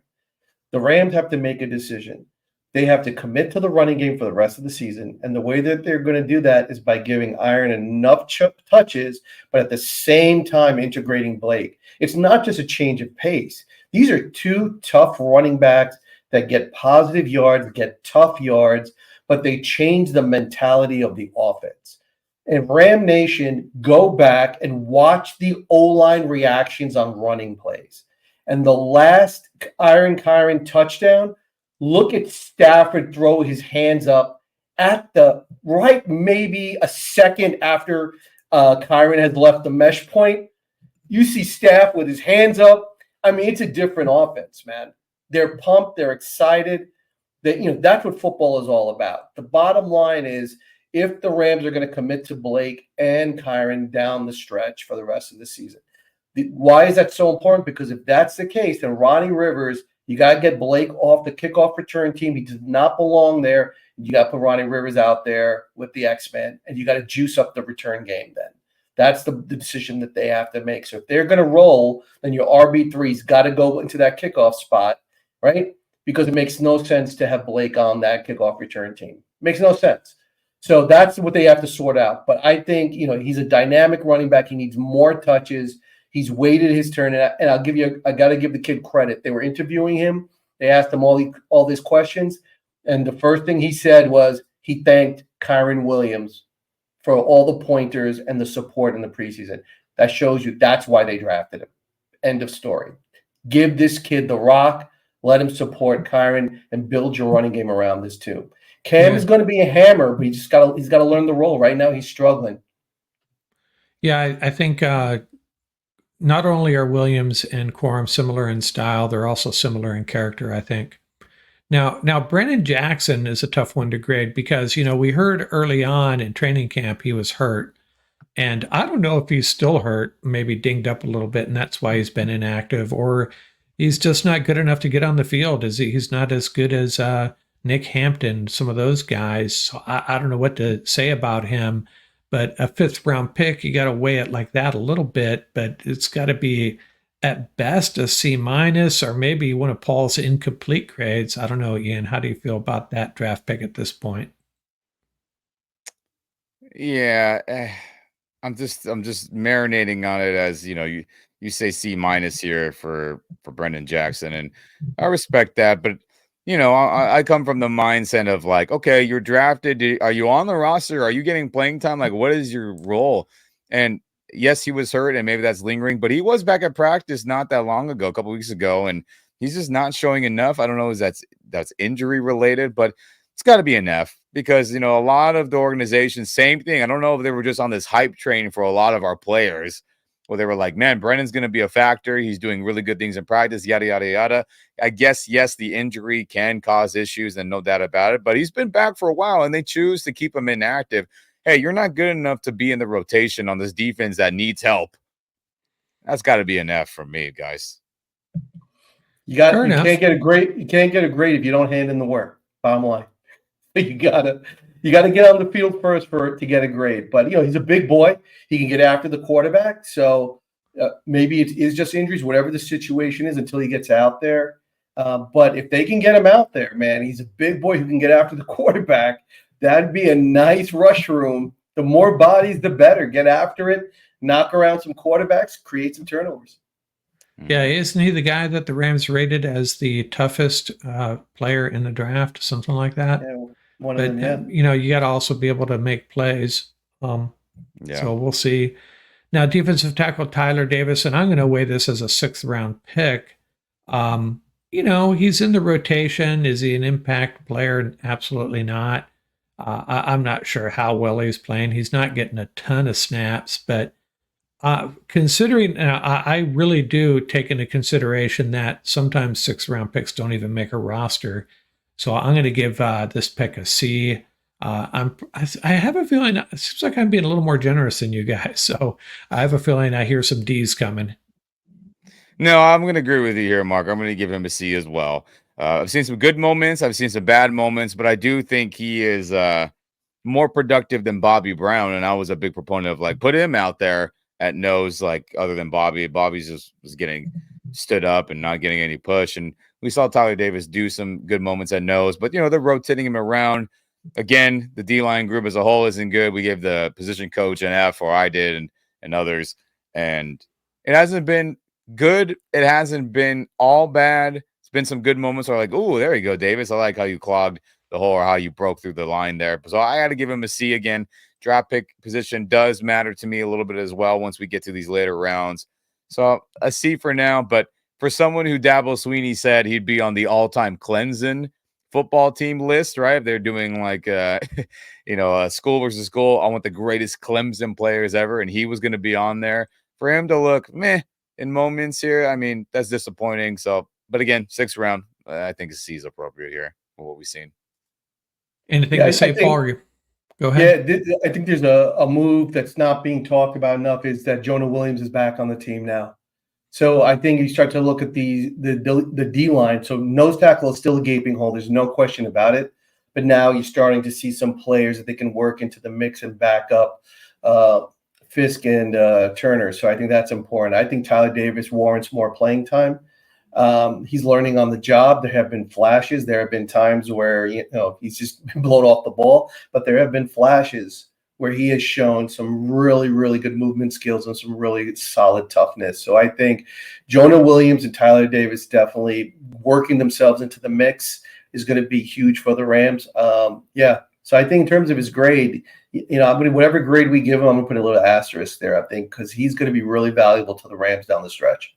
Speaker 3: The Rams have to make a decision. They have to commit to the running game for the rest of the season. And the way that they're going to do that is by giving Iron enough touches, but at the same time integrating Blake. It's not just a change of pace. These are two tough running backs that get positive yards, get tough yards, but they change the mentality of the offense. And Ram Nation, go back and watch the O-line reactions on running plays. And the last Iron Kyren touchdown, look at Stafford throw his hands up at the right, maybe a second after Kyren has left the mesh point. You see Staff with his hands up. I mean, it's a different offense, man. They're pumped. They're excited. That's what football is all about. The bottom line is, if the Rams are going to commit to Blake and Kyren down the stretch for the rest of the season. Why is that so important? Because if that's the case, then Ronnie Rivers, you got to get Blake off the kickoff return team. He does not belong there. You got to put Ronnie Rivers out there with the X-Men, and you got to juice up the return game then. That's the decision that they have to make. So if they're going to roll, then your RB3's got to go into that kickoff spot, right? Because it makes no sense to have Blake on that kickoff return team. It makes no sense. So that's what they have to sort out. But I think, he's a dynamic running back. He needs more touches. He's waited his turn. And I got to give the kid credit. They were interviewing him. They asked him all these questions. And the first thing he said was he thanked Kyren Williams for all the pointers and the support in the preseason. That shows you that's why they drafted him. End of story. Give this kid the rock. Let him support Kyren and build your running game around this too. Cam is going to be a hammer, but he's got to learn the role. Right now, he's struggling.
Speaker 1: Yeah, I think not only are Williams and Quorum similar in style, they're also similar in character, I think. Now, Brennan Jackson is a tough one to grade because, we heard early on in training camp he was hurt. And I don't know if he's still hurt, maybe dinged up a little bit, and that's why he's been inactive, or he's just not good enough to get on the field. He's not as good as Nick Hampton, some of those guys. So I don't know what to say about him, but a 5th round pick, you got to weigh it like that a little bit, but it's got to be at best a C- or maybe one of Paul's incomplete grades. I don't know, Ian, how do you feel about that draft pick at this point?
Speaker 2: Yeah, I'm just marinating on it as you say C- here for Brendan Jackson, and I respect that, but I come from the mindset of like, okay, you're drafted. Are you on the roster? Are you getting playing time? Like, what is your role? And yes, he was hurt and maybe that's lingering, but he was back at practice not that long ago, a couple weeks ago, and he's just not showing enough. I don't know if that's injury related, but it's got to be enough because, a lot of the organizations, same thing. I don't know if they were just on this hype train for a lot of our players where they were like, man, Brennan's going to be a factor. He's doing really good things in practice, yada, yada, yada. I guess, yes, the injury can cause issues and no doubt about it, but he's been back for a while and they choose to keep him inactive. Hey, you're not good enough to be in the rotation on this defense that needs help. That's got to be enough for me, guys.
Speaker 3: You can't get a grade. You can't get a grade if you don't hand in the work. Bottom line, you gotta get on the field first to get a grade. But he's a big boy. He can get after the quarterback. So maybe it is just injuries, whatever the situation is, until he gets out there. But if they can get him out there, man, he's a big boy who can get after the quarterback. That'd be a nice rush room. The more bodies, the better. Get after it, knock around some quarterbacks, create some turnovers.
Speaker 1: Yeah, isn't he the guy that the Rams rated as the toughest player in the draft, something like that?
Speaker 3: Yeah, one of them,
Speaker 1: yeah. You got to also be able to make plays. So we'll see. Now, defensive tackle Tyler Davis, and I'm going to weigh this as a 6th round pick. He's in the rotation. Is he an impact player? Absolutely not. I'm not sure how well he's playing. He's not getting a ton of snaps, but considering, I really do take into consideration that sometimes 6th round picks don't even make a roster. So I'm going to give this pick a C. I have a feeling it seems like I'm being a little more generous than you guys. So I have a feeling I hear some D's coming.
Speaker 2: No, I'm going to agree with you here, Mark. I'm going to give him a C as well. I've seen some good moments. I've seen some bad moments, but I do think he is more productive than Bobby Brown. And I was a big proponent of put him out there at nose, other than Bobby. Bobby's just was getting stood up and not getting any push. And we saw Tyler Davis do some good moments at nose, but they're rotating him around. Again, the D line group as a whole isn't good. We gave the position coach an F, or I did, and others. And it hasn't been good. It hasn't been all bad. It's been some good moments where like, oh, there you go, Davis. I like how you clogged the hole or how you broke through the line there. So I got to give him a C again. Draft pick position does matter to me a little bit as well once we get to these later rounds. So a C for now. But for someone who Dabo Sweeney said he'd be on the all-time Clemson football team list, right? If they're doing like school versus school, I want the greatest Clemson players ever, and he was going to be on there. For him to look meh in moments here, I mean, that's disappointing. So, but again, 6th round, I think a C is appropriate here for what we've seen.
Speaker 1: Anything to say, Paul? Go ahead.
Speaker 3: Yeah, I think there's a move that's not being talked about enough is that Jonah Williams is back on the team now. So I think you start to look at the D line. So nose tackle is still a gaping hole. There's no question about it. But now you're starting to see some players that they can work into the mix and back up Fisk and Turner. So I think that's important. I think Tyler Davis warrants more playing time. He's learning on the job. There have been flashes. There have been times where he's just been blown off the ball, but there have been flashes where he has shown some really, really good movement skills and some really solid toughness. So I think Jonah Williams and Tyler Davis definitely working themselves into the mix is going to be huge for the Rams. So I think in terms of his grade, whatever grade we give him, I'm going to put a little asterisk there, I think, because he's going to be really valuable to the Rams down the stretch.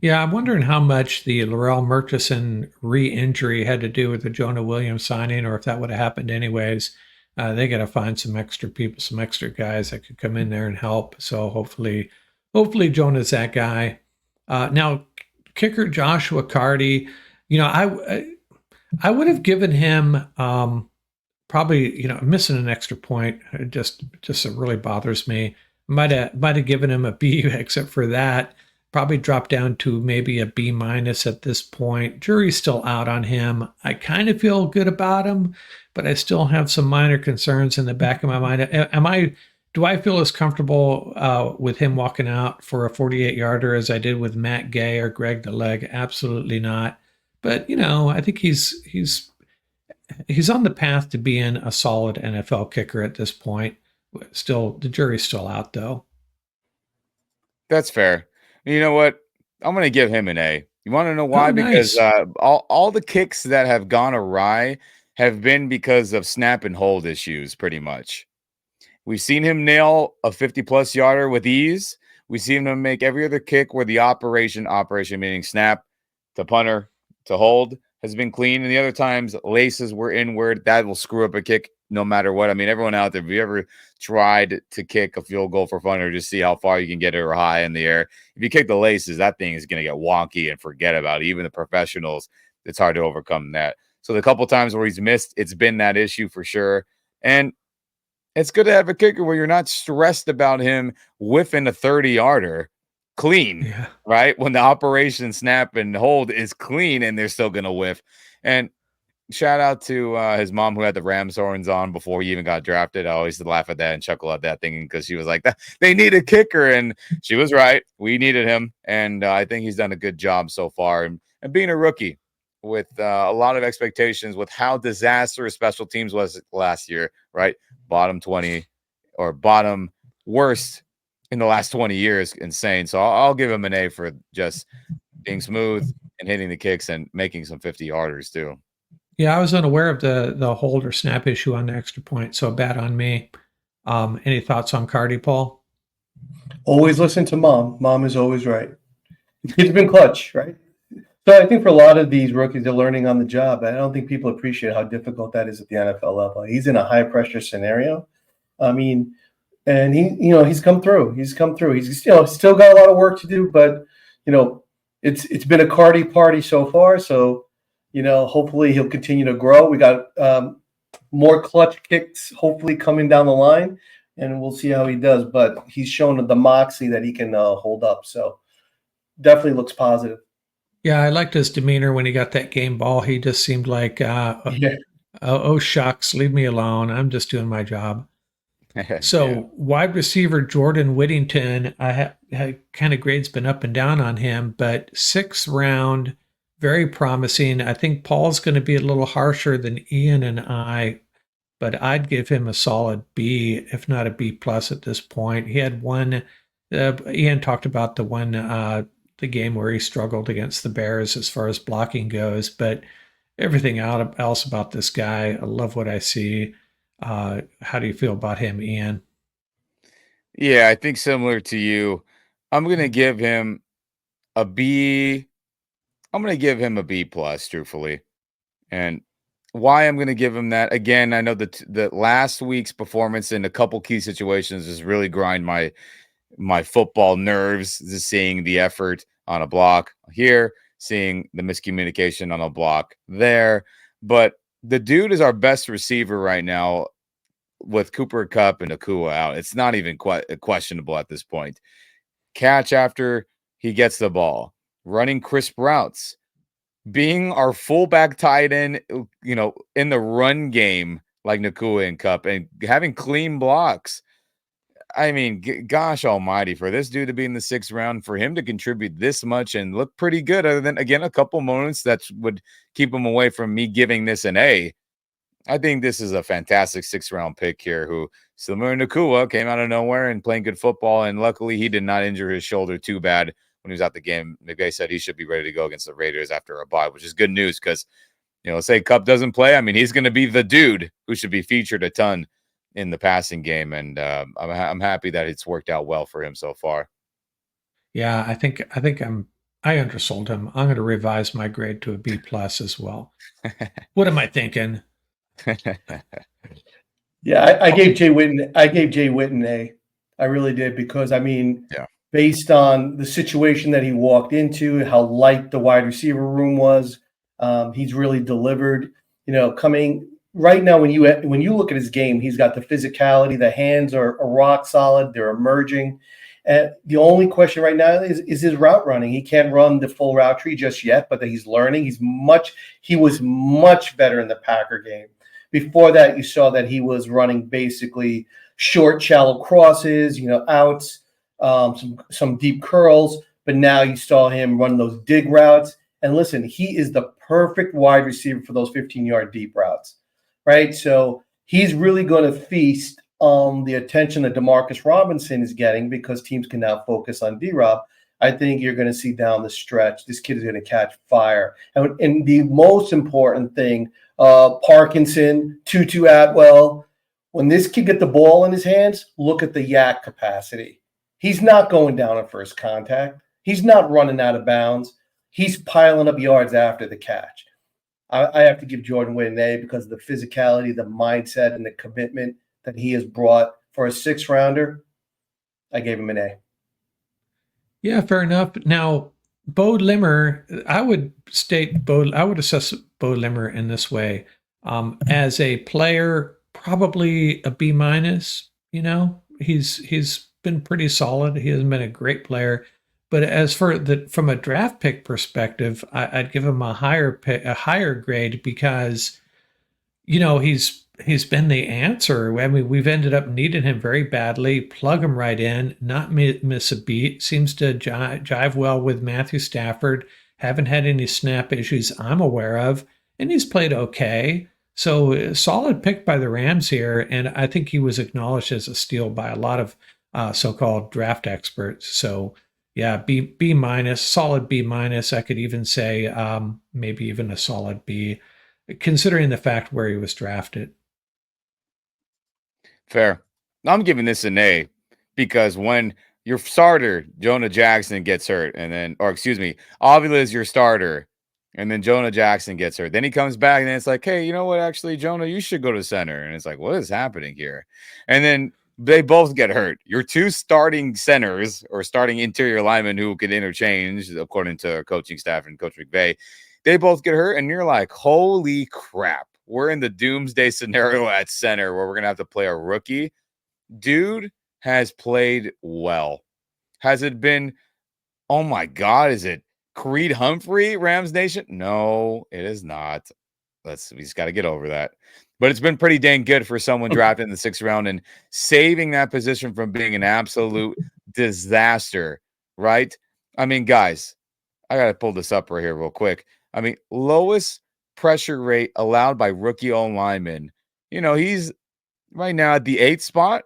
Speaker 1: Yeah, I'm wondering how much the Laurel Murchison re-injury had to do with the Jonah Williams signing, or if that would have happened anyways. They got to find some extra people, some extra guys that could come in there and help. So hopefully Jonah's that guy. Now, kicker Joshua Carty, I would have given him probably missing an extra point. It just really bothers me. Might have given him a B except for that. Probably dropped down to maybe a B- at this point. Jury's still out on him. I kind of feel good about him, but I still have some minor concerns in the back of my mind. Do I feel as comfortable with him walking out for a 48-yarder as I did with Matt Gay or Greg the Leg? Absolutely not. But I think he's on the path to being a solid NFL kicker at this point. Still, the jury's still out though.
Speaker 2: That's fair. You know what? I'm going to give him an A. You want to know why?
Speaker 1: Oh, nice.
Speaker 2: Because all the kicks that have gone awry have been because of snap and hold issues, pretty much. We've seen him nail a 50-plus yarder with ease. We've seen him make every other kick where the operation meaning snap to punter to hold, has been clean. And the other times, laces were inward. That will screw up a kick no matter what. I mean, everyone out there, have you ever tried to kick a field goal for fun or just see how far you can get it or high in the air? If you kick the laces, that thing is going to get wonky and forget about it. Even the professionals, it's hard to overcome that. So the couple times where he's missed, it's been that issue for sure. And it's good to have a kicker where you're not stressed about him whiffing a 30-yarder clean, right? When the operation snap and hold is clean and they're still going to whiff. And shout out to his mom who had the Rams horns on before he even got drafted. I always laugh at that and chuckle at that thing because she was like, they need a kicker. And she was right. We needed him. And I think he's done a good job so far. And being a rookie with a lot of expectations with how disastrous special teams was last year, right? Bottom 20 or bottom worst in the last 20 years. Insane. So I'll give him an A for just being smooth and hitting the kicks and making some 50-yarders too.
Speaker 1: Yeah, I was unaware of the hold or snap issue on the extra point, so bad on me. Any thoughts on Carty, Paul?
Speaker 3: Always listen to mom. Mom is always right. He's been clutch, right? So I think for a lot of these rookies, they're learning on the job. I don't think people appreciate how difficult that is at the NFL level. He's in a high pressure scenario. I mean, and he's come through. He's still got a lot of work to do, but it's been a Carty party so far. So hopefully he'll continue to grow. We got more clutch kicks hopefully coming down the line, and we'll see how he does. But he's shown the moxie that he can hold up. So definitely looks positive.
Speaker 1: Yeah, I liked his demeanor when he got that game ball. He just seemed like, oh, shucks, leave me alone. I'm just doing my job. So wide receiver Jordan Whittington, kind of grade's been up and down on him, but 6th round, very promising. I think Paul's going to be a little harsher than Ian and I, but I'd give him a solid B, if not a B plus at this point. He had one. Ian talked about the game where he struggled against the Bears as far as blocking goes, but everything else about this guy, I love what I see. How do you feel about him, Ian?
Speaker 2: Yeah, I think similar to you. I'm gonna give him a B. I'm gonna give him a B plus, truthfully. And why I'm gonna give him that again, I know that the last week's performance in a couple key situations has really grind my football nerves. Just seeing the effort on a block here, seeing the miscommunication on a block there. But the dude is our best receiver right now with Cooper Cup and Akua out. It's not even quite questionable at this point. Catch after he gets the ball, running crisp routes, being our fullback tight end, in the run game like Nakua and Cup, and having clean blocks. I mean, gosh almighty, for this dude to be in the 6th round, for him to contribute this much and look pretty good, other than, again, a couple moments that would keep him away from me giving this an A. I think this is a fantastic 6th round pick here who, similar to Nakua, came out of nowhere and playing good football. And luckily, he did not injure his shoulder too bad when he was out the game. McVay said he should be ready to go against the Raiders after a bye, which is good news because, say Cup doesn't play. I mean, he's going to be the dude who should be featured a ton in the passing game. And I'm happy that it's worked out well for him so far.
Speaker 1: Yeah, I undersold him. I'm going to revise my grade to a B plus as well. What am I thinking?
Speaker 3: Yeah, I gave Jay Witten. I gave Jay Witten A. I really did because
Speaker 2: Yeah.
Speaker 3: based on the situation that he walked into, how light the wide receiver room was, he's really delivered. Coming right now when you look at his game, he's got the physicality. The hands are rock solid. They're emerging. And the only question right now is his route running. He can't run the full route tree just yet, but he's learning. He was much better in the Packer game. Before that, you saw that he was running basically short, shallow crosses, outs, some deep curls. But now you saw him run those dig routes. And listen, he is the perfect wide receiver for those 15-yard deep routes, right? So he's really going to feast on the attention that Demarcus Robinson is getting because teams can now focus on D-Rob. I think you're going to see down the stretch, this kid is going to catch fire. And the most important thing, Parkinson, Tutu Atwell, when this kid get the ball in his hands, look at the yak capacity. He's not going down at first contact. He's not running out of bounds. He's piling up yards after the catch. I have to give Jordan Wade an A because of the physicality, the mindset, and the commitment that he has brought for a 6th rounder. I gave him an A.
Speaker 1: Yeah, fair enough. Now, Bo Limmer, I would assess Bo Limmer in this way. As a player, probably a B minus. He's been pretty solid. He hasn't been a great player, but as for from a draft pick perspective, I'd give him a higher grade because he's been the answer. I mean, we've ended up needing him very badly. Plug him right in, not miss a beat. Seems to jive well with Matthew Stafford. Haven't had any snap issues I'm aware of, and he's played okay. So solid pick by the Rams here, and I think he was acknowledged as a steal by a lot of so-called draft experts. So yeah, B minus, solid B minus. I could even say maybe even a solid B, considering the fact where he was drafted.
Speaker 2: Fair. I'm giving this an A because when your starter, Jonah Jackson, gets hurt, Avila is your starter, and then Jonah Jackson gets hurt. Then he comes back, and then it's like, hey, you know what? Actually, Jonah, you should go to center. And it's like, what is happening here? And then they both get hurt. Your 2 starting centers or starting interior linemen who can interchange, according to coaching staff and Coach McVay, they both get hurt, and you're like, holy crap. We're in the doomsday scenario at center where we're going to have to play a rookie. Dude has played well. Has it been, oh my God, is it Creed Humphrey, Rams Nation? No, it is not. We just got to get over that. But it's been pretty dang good for someone drafted in the 6th round and saving that position from being an absolute disaster, right? I mean, guys, I got to pull this up right here real quick. I mean, lowest pressure rate allowed by rookie O lineman. He's right now at the 8th spot,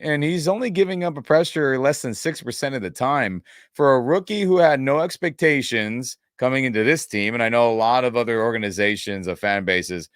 Speaker 2: and he's only giving up a pressure less than 6% of the time for a rookie who had no expectations coming into this team. And I know a lot of other organizations of fan bases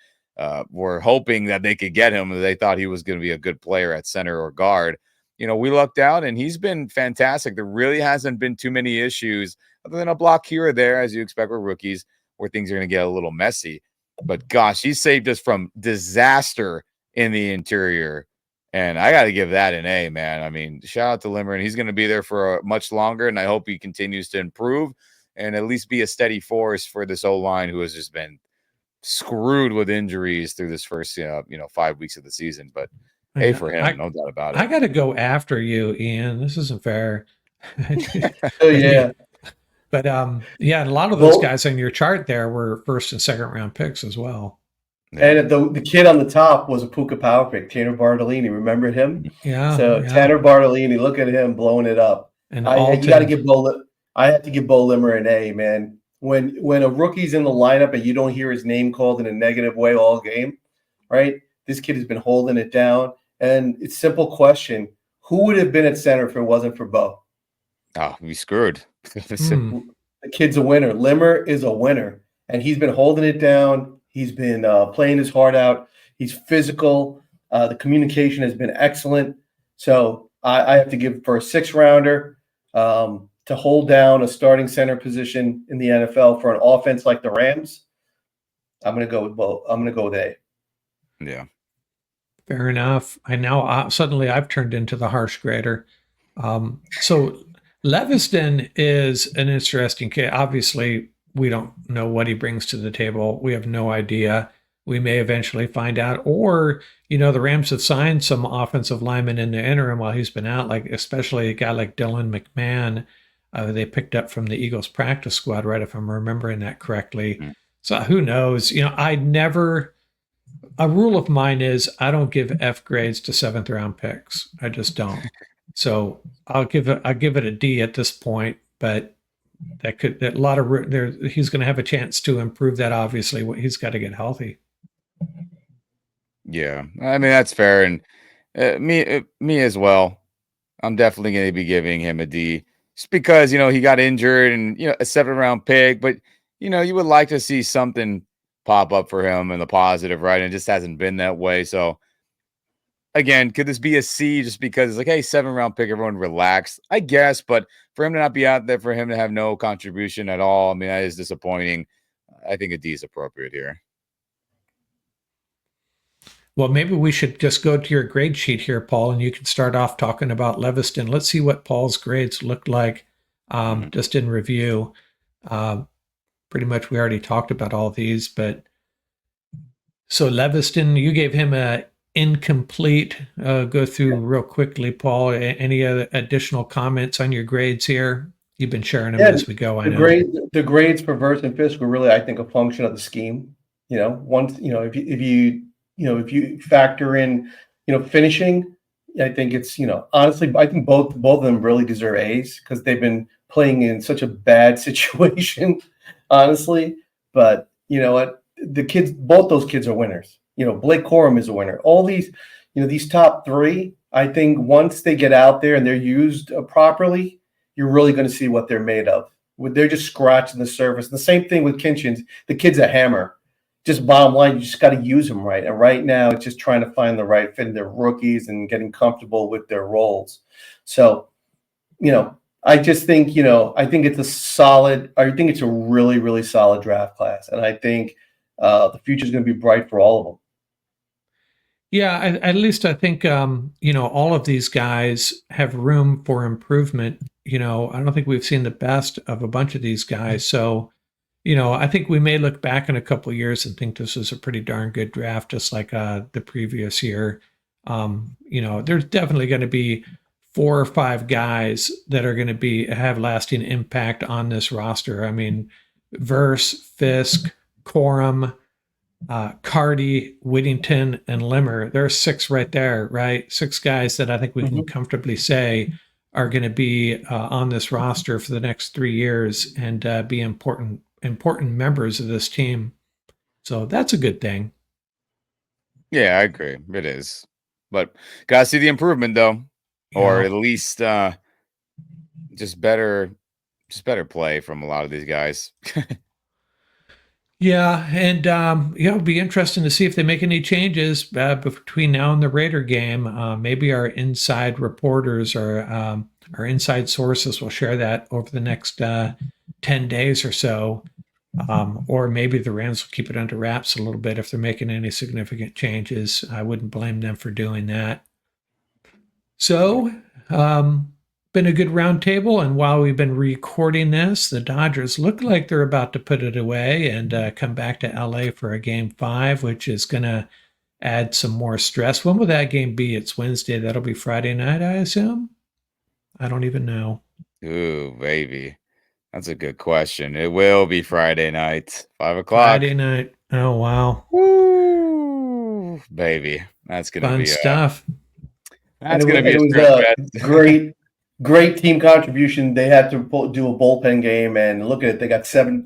Speaker 2: were hoping that they could get him. They thought he was going to be a good player at center or guard. We lucked out, and he's been fantastic. There really hasn't been too many issues other than a block here or there, as you expect with rookies, where things are going to get a little messy. But gosh, he saved us from disaster in the interior. And I got to give that an A, man. I mean, shout out to Limmer, and he's going to be there for much longer. And I hope he continues to improve and at least be a steady force for this O-line who has just been screwed with injuries through this first, 5 weeks of the season. But A for him, no doubt about it.
Speaker 1: I got to go after you, Ian. This isn't fair.
Speaker 3: Oh yeah.
Speaker 1: But yeah, a lot of those guys on your chart there were first and second round picks as well.
Speaker 3: Yeah. And the kid on the top was a Puka Power pick, Tanner Bartolini. Remember him?
Speaker 1: Yeah.
Speaker 3: So yeah. Tanner Bartolini, look at him blowing it up. And you got to give I have to give Bo Limmer an A, man. When a rookie's in the lineup and you don't hear his name called in a negative way all game, right? This kid has been holding it down. And it's a simple question: who would have been at center if it wasn't for Bo?
Speaker 2: Oh, we screwed.
Speaker 3: The kid's a winner. Limmer is a winner, and he's been holding it down. He's been playing his heart out. He's physical. The communication has been excellent. So I have to give for a 6-rounder to hold down a starting center position in the NFL for an offense like the Rams. I'm going to go with both. I'm going to go with A.
Speaker 2: Yeah.
Speaker 1: Fair enough. I now suddenly I've turned into the harsh grader. So Leviston is an interesting kid. Obviously, we don't know what he brings to the table. We have no idea. We may eventually find out. Or, the Rams have signed some offensive linemen in the interim while he's been out, like especially a guy like Dylan McMahon, they picked up from the Eagles practice squad, right, if I'm remembering that correctly. Mm-hmm. So who knows? A rule of mine is I don't give F grades to 7th round picks. I just don't. So I'll give it a D at this point, but he's going to have a chance to improve that. Obviously, he's got to get healthy.
Speaker 2: Yeah, I mean that's fair, and me as well. I'm definitely going to be giving him a D, just because he got injured and a 7th round pick, but you would like to see something pop up for him in the positive, right? And it just hasn't been that way. So again, could this be a C just because it's like, hey, 7th round pick, everyone relax, I guess, but for him to not be out there, for him to have no contribution at all, I mean, that is disappointing. I think a D is appropriate here.
Speaker 1: Well, maybe we should just go to your grade sheet here, Paul, and you can start off talking about Leviston. Let's see what Paul's grades looked like just in review. Pretty much we already talked about all these, but so Leviston, you gave him a incomplete. Go through real quickly, Paul. Any other additional comments on your grades here? You've been sharing them as we go. I know
Speaker 3: the grades for Verse and Fisk were really, I think, a function of the scheme. Once if you factor in finishing, I think it's honestly, I think both of them really deserve A's because they've been playing in such a bad situation, honestly. But you know what, both those kids are winners. Blake Corum is a winner. All these, these top 3, I think once they get out there and they're used properly, you're really going to see what they're made of. They're just scratching the surface. The same thing with Kinchins. The kid's a hammer. Just bottom line, you just got to use them right. And right now, it's just trying to find the right fit in their rookies and getting comfortable with their roles. So, I just think, I think it's a really, really solid draft class. And I think the future is going to be bright for all of them.
Speaker 1: Yeah, at least I think, all of these guys have room for improvement. I don't think we've seen the best of a bunch of these guys. So, I think we may look back in a couple of years and think this was a pretty darn good draft, just like the previous year. There's definitely going to be 4 or 5 guys that are going to have lasting impact on this roster. I mean, Verse, Fisk, Corum, Cardi, Whittington, and Limmer. There are 6 right there, right? 6 guys that I think we can comfortably say are going to be on this roster for the next 3 years and be important members of this team. So that's a good thing.
Speaker 2: Yeah, I agree. It is. But gotta see the improvement though. Or
Speaker 1: Yeah.
Speaker 2: at least just better play from a lot of these guys.
Speaker 1: Yeah, and it'll be interesting to see if they make any changes between now and the Raider game. Maybe our inside reporters or our inside sources will share that over the next 10 days or so. Or maybe the Rams will keep it under wraps a little bit if they're making any significant changes. I wouldn't blame them for doing that. So, been a good roundtable. And while we've been recording this, the Dodgers look like they're about to put it away and come back to LA for a game 5, which is going to add some more stress. When will that game be? It's Wednesday. That'll be Friday night, I assume. I don't even know.
Speaker 2: Ooh, baby. That's a good question. It will be Friday night, 5 o'clock.
Speaker 1: Friday night. Oh, wow.
Speaker 2: Woo, baby. That's gonna
Speaker 1: Fun
Speaker 2: be
Speaker 1: stuff.
Speaker 3: And
Speaker 2: that's gonna be
Speaker 3: it
Speaker 2: a
Speaker 3: was
Speaker 2: stress
Speaker 3: a
Speaker 2: fest.
Speaker 3: great team contribution. They had to do a bullpen game, and look at it. They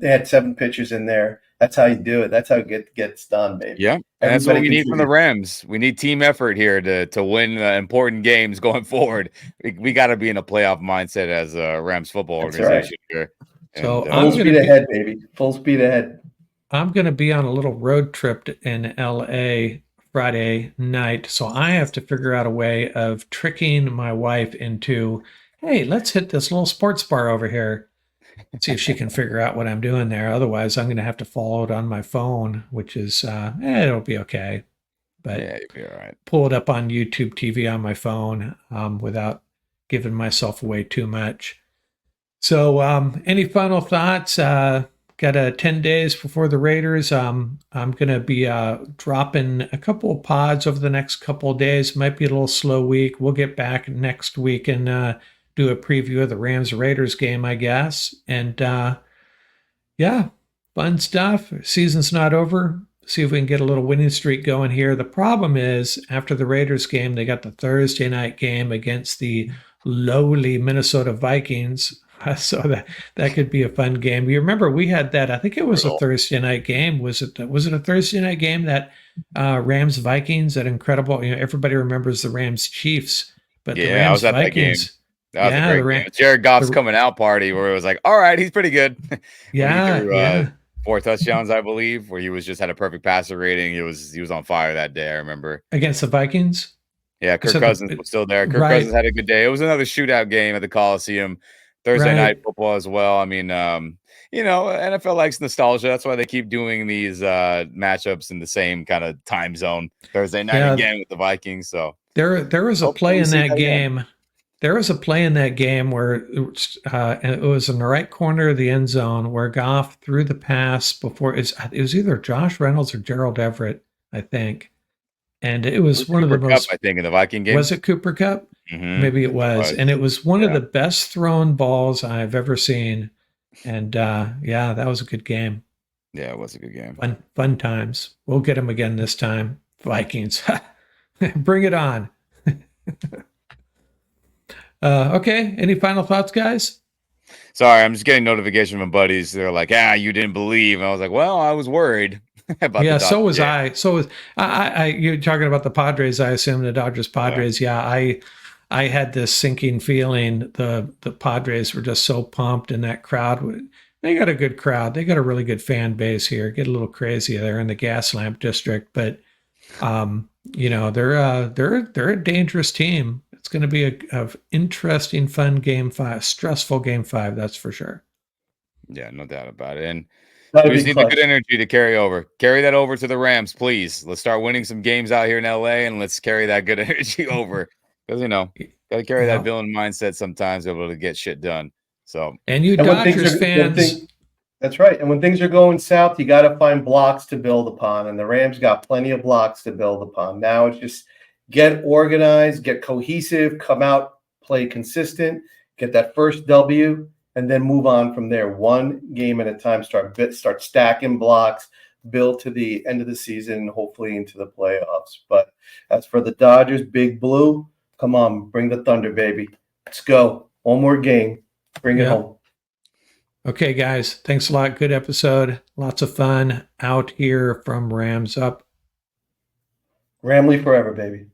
Speaker 3: had 7 pitchers in there. That's how you do it. That's how it gets done, baby.
Speaker 2: Yeah, and that's what we need from the
Speaker 3: contributes.
Speaker 2: Rams. We need team effort here to win important games going forward. We got to be in a playoff mindset as a Rams football
Speaker 3: That's
Speaker 2: organization here.
Speaker 1: So
Speaker 2: And,
Speaker 3: Full speed ahead, baby. Full speed ahead.
Speaker 1: I'm going to be on a little road trip in LA Friday night. So I have to figure out a way of tricking my wife into, hey, let's hit this little sports bar over here. See if she can figure out what I'm doing there. Otherwise, I'm going to have to follow it on my phone, which is, it'll be okay. But
Speaker 2: yeah, you'll be all right.
Speaker 1: Pull it up on YouTube TV on my phone without giving myself away too much. So, any final thoughts? Got 10 days before the Raiders. I'm going to be dropping a couple of pods over the next couple of days. Might be a little slow week. We'll get back next week and do a preview of the Rams Raiders game, I guess. And yeah, fun stuff. Season's not over. See if we can get a little winning streak going here. The problem is, after the Raiders game, they got the Thursday night game against the lowly Minnesota Vikings. So that could be a fun game. You remember we had that? I think it was a Thursday night game. Was it a Thursday night game, that Rams Vikings? That incredible. Everybody remembers the Rams Chiefs, but the Rams
Speaker 2: I was at
Speaker 1: Vikings.
Speaker 2: That was a great game. Jared Goff's coming out party where it was like, all right, he's pretty good.
Speaker 1: Yeah,
Speaker 2: he threw,
Speaker 1: yeah.
Speaker 2: 4 touchdowns, I believe, where he was just had a perfect passer rating. He was on fire that day. I remember
Speaker 1: Against the Vikings.
Speaker 2: Yeah, Kirk Cousins was still there. Kirk Cousins had a good day. It was another shootout game at the Coliseum. Thursday night football as well. I mean, NFL likes nostalgia. That's why they keep doing these matchups in the same kind of time zone. Thursday night again with the Vikings. So
Speaker 1: there was a play in that game. There was a play in that game where it was in the right corner of the end zone where Goff threw the pass before it was either Josh Reynolds or Gerald Everett, I think. And it was one of the most,
Speaker 2: I think, in the Viking game.
Speaker 1: Was it Cooper Kupp?
Speaker 2: Mm-hmm.
Speaker 1: Maybe it was. And it was one of the best thrown balls I've ever seen. And that was a good game.
Speaker 2: Yeah, it was a good game.
Speaker 1: Fun times. We'll get them again this time. Vikings. Bring it on. Okay. Any final thoughts, guys?
Speaker 2: Sorry, I'm just getting notification from buddies. They're like, you didn't believe. And I was like, well, I was worried.
Speaker 1: So was I. So was I. You're talking about the Padres, I assume, the Dodgers Padres. Yeah, I had this sinking feeling the Padres were just so pumped, and that crowd, they got a good crowd. They got a really good fan base here. Get a little crazy there in the Gaslamp district, but they're a dangerous team. It's going to be a interesting, fun game 5, stressful game 5. That's for sure.
Speaker 2: Yeah, no doubt about it. And we just need the good energy to carry over. Carry that over to the Rams, please. Let's start winning some games out here in LA, and let's carry that good energy over. Because got to carry that villain mindset sometimes, to be able to get shit done. So,
Speaker 1: and you Dodgers fans.
Speaker 3: That's right. And when things are going south, you got to find blocks to build upon, and the Rams got plenty of blocks to build upon. Now it's just get organized, get cohesive, come out, play consistent, get that first W, and then move on from there. One game at a time. Start stacking blocks, build to the end of the season, hopefully into the playoffs. But as for the Dodgers, Big Blue, come on, bring the thunder, baby. Let's go. One more game. Bring it
Speaker 1: Yeah.
Speaker 3: home.
Speaker 1: Okay, guys. Thanks a lot. Good episode. Lots of fun out here from Rams Up.
Speaker 3: Ramley forever, baby.